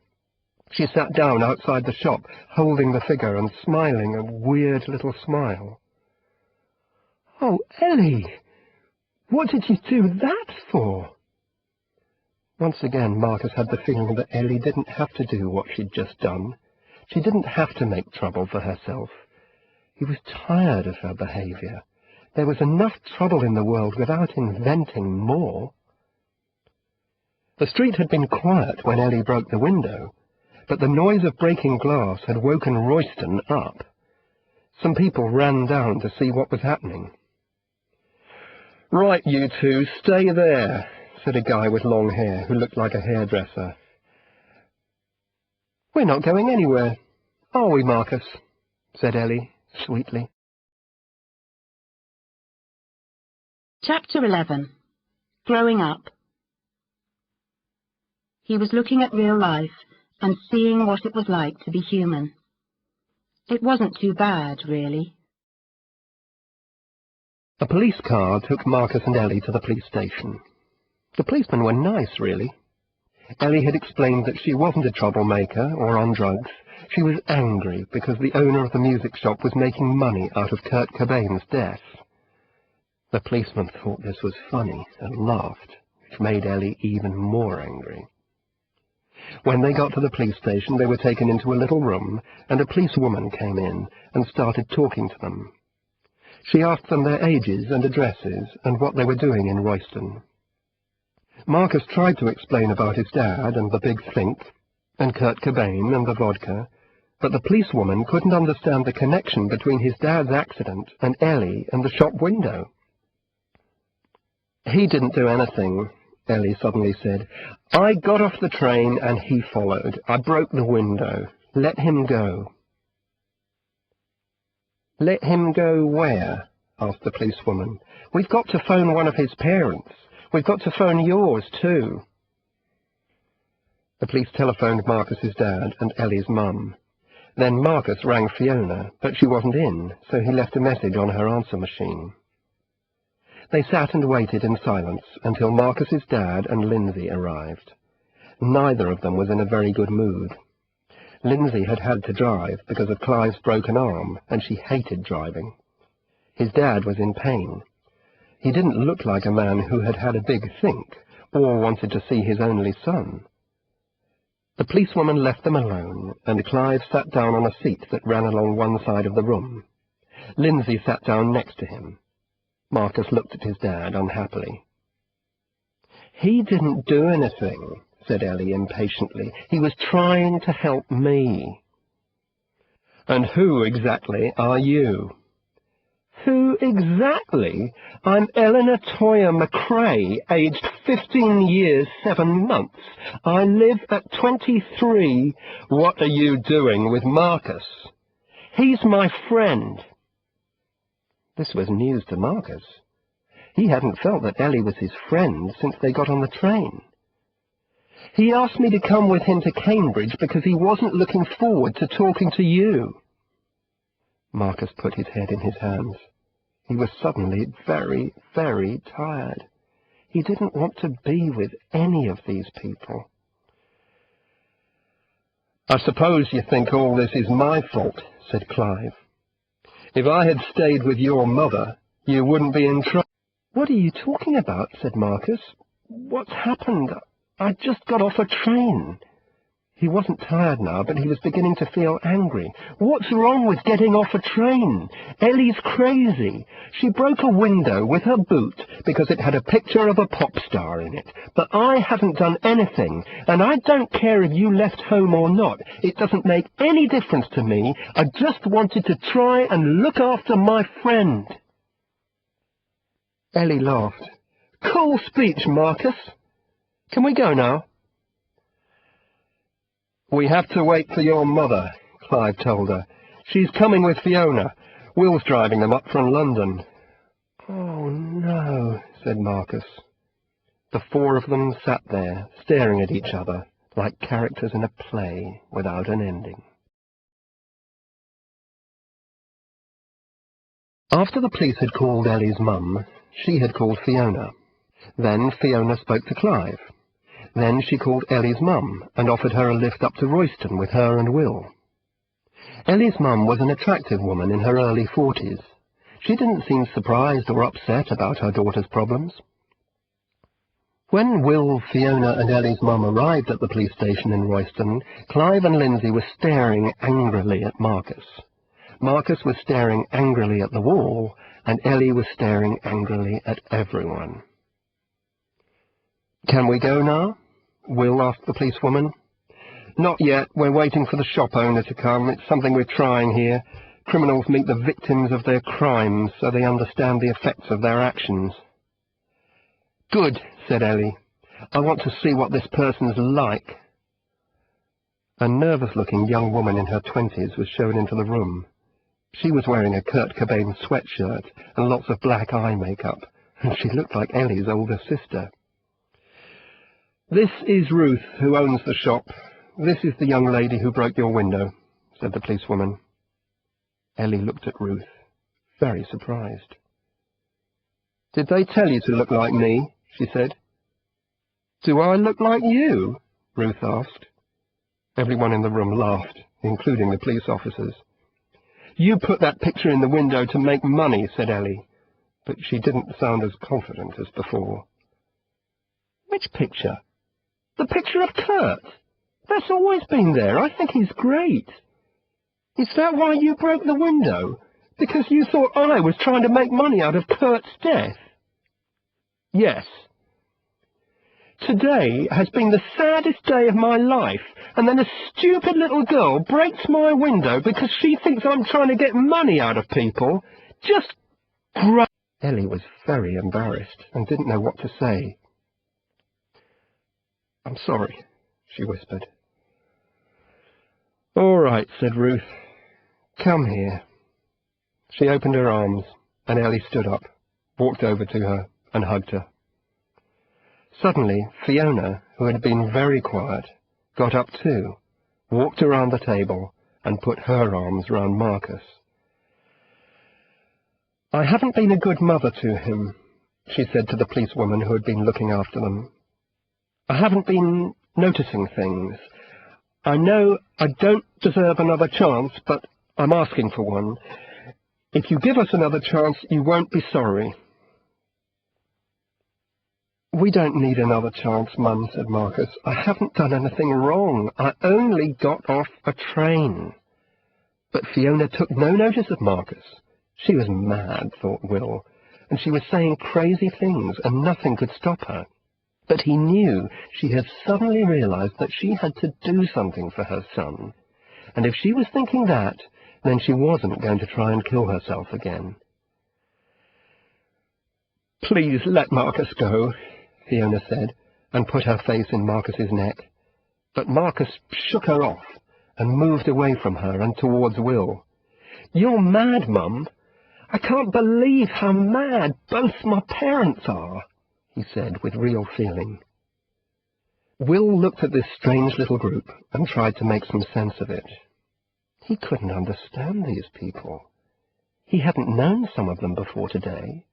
She sat down outside the shop, holding the figure and smiling a weird little smile. "Oh, Ellie! What did you do that for?" Once again, Marcus had the feeling that Ellie didn't have to do what she'd just done. She didn't have to make trouble for herself. He was tired of her behaviour. There was enough trouble in the world without inventing more. The street had been quiet when Ellie broke the window, but the noise of breaking glass had woken Royston up. Some people ran down to see what was happening. "Right, you two, stay there," said a guy with long hair who looked like a hairdresser. "We're not going anywhere, are we, Marcus?" said Ellie sweetly. Chapter 11. Growing Up. He was looking at real life and seeing what it was like to be human. It wasn't too bad, really. A police car took Marcus and Ellie to the police station. The policemen were nice, really. Ellie had explained that she wasn't a troublemaker or on drugs. She was angry because the owner of the music shop was making money out of Kurt Cobain's death. The policeman thought this was funny and laughed, which made Ellie even more angry. When they got to the police station, they were taken into a little room, and a policewoman came in and started talking to them. She asked them their ages and addresses and what they were doing in Royston. Marcus tried to explain about his dad and the big think, and Kurt Cobain and the vodka, but the policewoman couldn't understand the connection between his dad's accident and Ellie and the shop window. "He didn't do anything," Ellie suddenly said. "I got off the train and he followed. I broke the window. Let him go." "Let him go where?" asked the policewoman. "We've got to phone one of his parents. We've got to phone yours, too." The police telephoned Marcus's dad and Ellie's mum. Then Marcus rang Fiona, but she wasn't in, so he left a message on her answer machine. They sat and waited in silence until Marcus's dad and Lindsay arrived. Neither of them was in a very good mood. Lindsay had had to drive because of Clive's broken arm, and she hated driving. His dad was in pain. He didn't look like a man who had had a big think, or wanted to see his only son. The policewoman left them alone, and Clive sat down on a seat that ran along one side of the room. Lindsay sat down next to him. Marcus looked at his dad unhappily. "He didn't do anything," said Ellie impatiently. "He was trying to help me." "And who exactly are you?" "Who exactly? I'm Eleanor Toyer McCrae, aged 15 years, 7 months. I live at 23. What are you doing with Marcus?" "He's my friend." This was news to Marcus. He hadn't felt that Ellie was his friend since they got on the train. "He asked me to come with him to Cambridge because he wasn't looking forward to talking to you." Marcus put his head in his hands. He was suddenly very, very tired. He didn't want to be with any of these people. "I suppose you think all this is my fault," said Clive. "If I had stayed with your mother, you wouldn't be in trouble." "What are you talking about?" said Marcus. "What's happened? I just got off a train." He wasn't tired now, but he was beginning to feel angry. "What's wrong with getting off a train? Ellie's crazy. She broke a window with her boot because it had a picture of a pop star in it. But I haven't done anything, and I don't care if you left home or not. It doesn't make any difference to me. I just wanted to try and look after my friend." Ellie laughed. "Cool speech, Marcus. Can we go now?" "We have to wait for your mother," Clive told her. "She's coming with Fiona. Will's driving them up from London." "Oh, no," said Marcus. The four of them sat there, staring at each other, like characters in a play without an ending. After the police had called Ellie's mum, she had called Fiona. Then Fiona spoke to Clive. Then she called Ellie's mum and offered her a lift up to Royston with her and Will. Ellie's mum was an attractive woman in her early 40s. She didn't seem surprised or upset about her daughter's problems. When Will, Fiona and Ellie's mum arrived at the police station in Royston, Clive and Lindsay were staring angrily at Marcus. Marcus was staring angrily at the wall, and Ellie was staring angrily at everyone. "Can we go now?" Will asked the policewoman. "Not yet. We're waiting for the shop owner to come. It's something we're trying here. Criminals meet the victims of their crimes so they understand the effects of their actions." "Good," said Ellie. "I want to see what this person's like." A nervous-looking young woman in her 20s was shown into the room. She was wearing a Kurt Cobain sweatshirt and lots of black eye makeup, and she looked like Ellie's older sister. "This is Ruth, who owns the shop. This is the young lady who broke your window," said the policewoman. Ellie looked at Ruth, very surprised. "Did they tell you to look like me?" she said. "Do I look like you?" Ruth asked. Everyone in the room laughed, including the police officers. "You put that picture in the window to make money," said Ellie, but she didn't sound as confident as before. "Which picture?" "The picture of Kurt. That's always been there. I think he's great." "Is that why you broke the window? Because you thought I was trying to make money out of Kurt's death?" "Yes." "Today has been the saddest day of my life, and then a stupid little girl breaks my window because she thinks I'm trying to get money out of people. Just great." Ellie was very embarrassed and didn't know what to say. "I'm sorry," she whispered. "All right," said Ruth. "Come here." She opened her arms, and Ellie stood up, walked over to her, and hugged her. Suddenly, Fiona, who had been very quiet, got up too, walked around the table, and put her arms round Marcus. "I haven't been a good mother to him," she said to the policewoman who had been looking after them. "I haven't been noticing things. I know I don't deserve another chance, but I'm asking for one. If you give us another chance, you won't be sorry." "We don't need another chance, Mum," said Marcus. "I haven't done anything wrong. I only got off a train." But Fiona took no notice of Marcus. She was mad, thought Will, and she was saying crazy things, and nothing could stop her. But he knew she had suddenly realized that she had to do something for her son, and if she was thinking that, then she wasn't going to try and kill herself again. "Please let Marcus go," Fiona said, and put her face in Marcus's neck. But Marcus shook her off and moved away from her and towards Will. "You're mad, Mum. I can't believe how mad both my parents are," he said with real feeling. Will looked at this strange little group and tried to make some sense of it. He couldn't understand these people. He hadn't known some of them before today.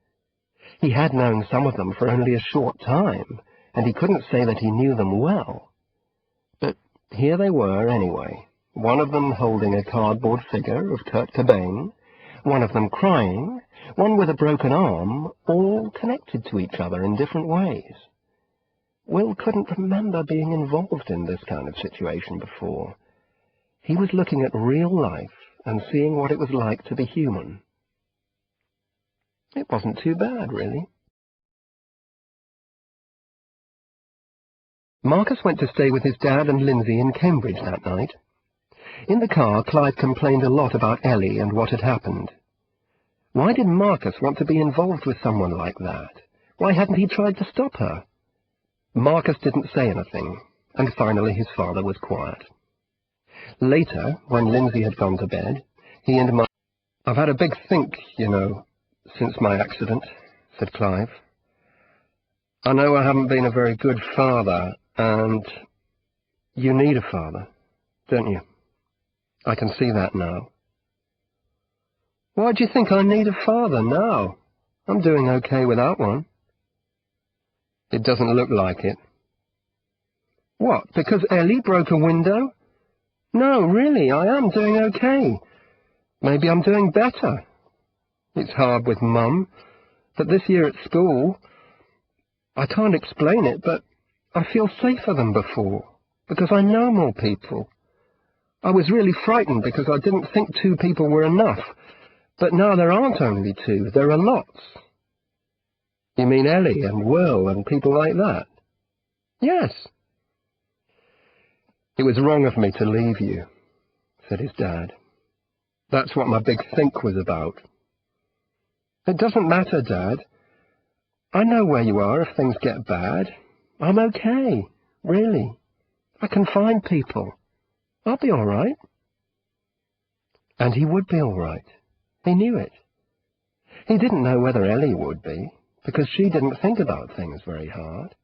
He had known some of them for only a short time, and he couldn't say that he knew them well. But here they were anyway, one of them holding a cardboard figure of Kurt Cobain, one of them crying, one with a broken arm, all connected to each other in different ways. Will couldn't remember being involved in this kind of situation before. He was looking at real life and seeing what it was like to be human. It wasn't too bad, really. Marcus went to stay with his dad and Lindsay in Cambridge that night. In the car, Clive complained a lot about Ellie and what had happened. Why did Marcus want to be involved with someone like that? Why hadn't he tried to stop her? Marcus didn't say anything, and finally his father was quiet. Later, when Lindsay had gone to bed, he and Marcus... "I've had a big think, you know, since my accident," said Clive. "I know I haven't been a very good father, and you need a father, don't you? I can see that now." "Why do you think I need a father now? I'm doing okay without one." "It doesn't look like it." "What, because Ellie broke a window?" "No, really, I am doing okay. Maybe I'm doing better. It's hard with Mum, but this year at school, I can't explain it, but I feel safer than before, because I know more people. I was really frightened because I didn't think 2 people were enough, but now there aren't only 2, there are lots. You mean Ellie and Will and people like that? Yes. It was wrong of me to leave you, said his dad. That's what my big think was about. It doesn't matter, Dad. I know where you are if things get bad. I'm okay, really. I can find people. I'll be all right. And he would be all right. He knew it. He didn't know whether Ellie would be, because she didn't think about things very hard.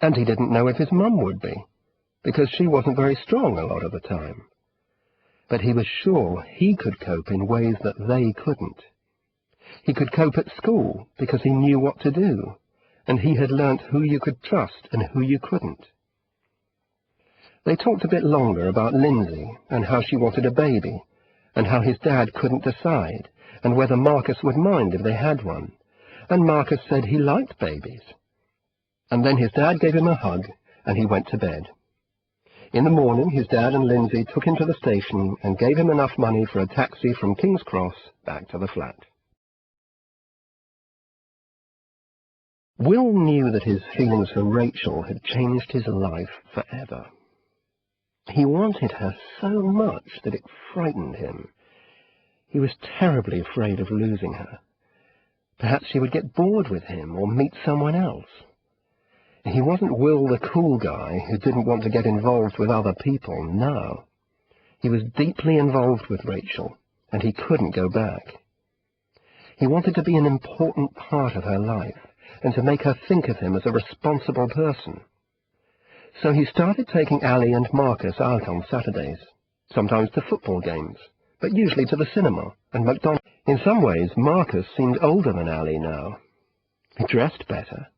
And he didn't know if his mum would be, because she wasn't very strong a lot of the time. But he was sure he could cope in ways that they couldn't. He could cope at school because he knew what to do, and he had learnt who you could trust and who you couldn't. They talked a bit longer about Lindsay and how she wanted a baby, and how his dad couldn't decide, and whether Marcus would mind if they had one, and Marcus said he liked babies. And then his dad gave him a hug, and he went to bed. In the morning, his dad and Lindsay took him to the station and gave him enough money for a taxi from King's Cross back to the flat. Will knew that his feelings for Rachel had changed his life forever. He wanted her so much that it frightened him. He was terribly afraid of losing her. Perhaps she would get bored with him or meet someone else. He wasn't Will the cool guy who didn't want to get involved with other people, no. He was deeply involved with Rachel, and he couldn't go back. He wanted to be an important part of her life, and to make her think of him as a responsible person. So he started taking Allie and Marcus out on Saturdays, sometimes to football games, but usually to the cinema and McDonald's. In some ways, Marcus seemed older than Allie now. He dressed better.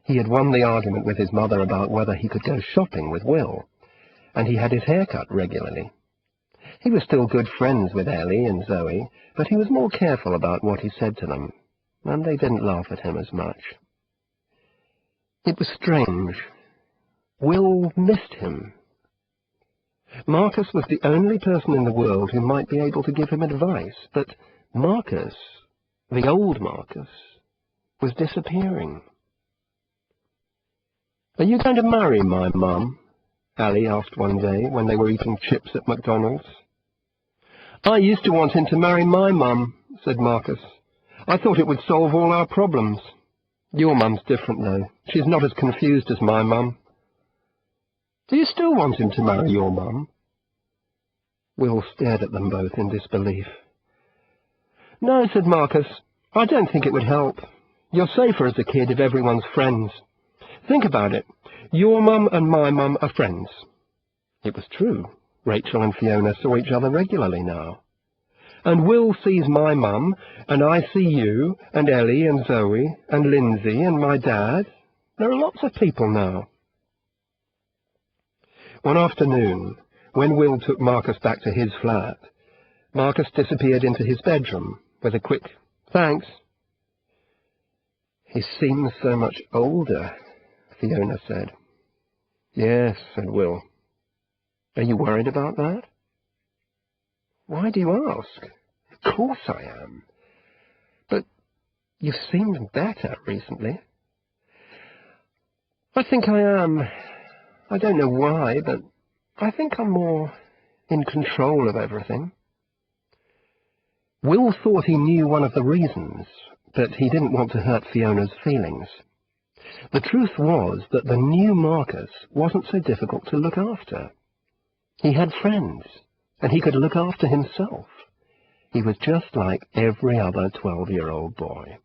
He had won the argument with his mother about whether he could go shopping with Will, and he had his hair cut regularly. He was still good friends with Ellie and Zoe, but he was more careful about what he said to them, and they didn't laugh at him as much. It was strange. Will missed him. Marcus was the only person in the world who might be able to give him advice, but Marcus, the old Marcus, was disappearing. "Are you going to marry my mum?" Allie asked one day when they were eating chips at McDonald's. "I used to want him to marry my mum," said Marcus. "I thought it would solve all our problems. Your mum's different, though. She's not as confused as my mum." "Do you still want him to marry your mum?" Will stared at them both in disbelief. "No," said Marcus. "I don't think it would help. You're safer as a kid if everyone's friends. Think about it. Your mum and my mum are friends." It was true. Rachel and Fiona saw each other regularly now. "And Will sees my mum, and I see you, and Ellie, and Zoe, and Lindsay, and my dad. There are lots of people now." One afternoon, when Will took Marcus back to his flat, Marcus disappeared into his bedroom with a quick, "Thanks." "He seems so much older," Fiona said. "Yes," said Will. "Are you worried about that?" "Why do you ask?" "Of course I am. But you've seemed better recently." "I think I am. I don't know why, but I think I'm more in control of everything." Will thought he knew one of the reasons, but he didn't want to hurt Fiona's feelings. The truth was that the new Marcus wasn't so difficult to look after. He had friends, and he could look after himself. He was just like every other 12-year-old boy.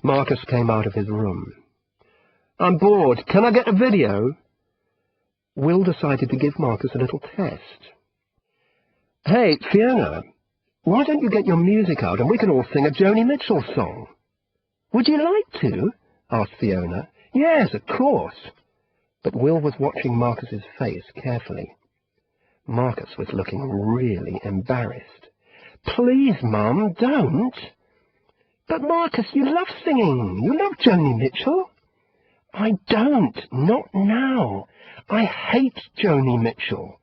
Marcus came out of his room. "I'm bored. Can I get a video?" Will decided to give Marcus a little test. "Hey, Fiona, why don't you get your music out and we can all sing a Joni Mitchell song?" "Would you like to?" asked Fiona. "Yes, of course." But Will was watching Marcus's face carefully. Marcus was looking really embarrassed. "Please, Mum, don't." But Marcus, you love singing. You love Joni Mitchell. I don't. Not now. I hate Joni Mitchell.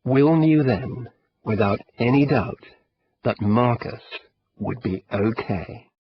Will knew then, without any doubt, that Marcus would be okay.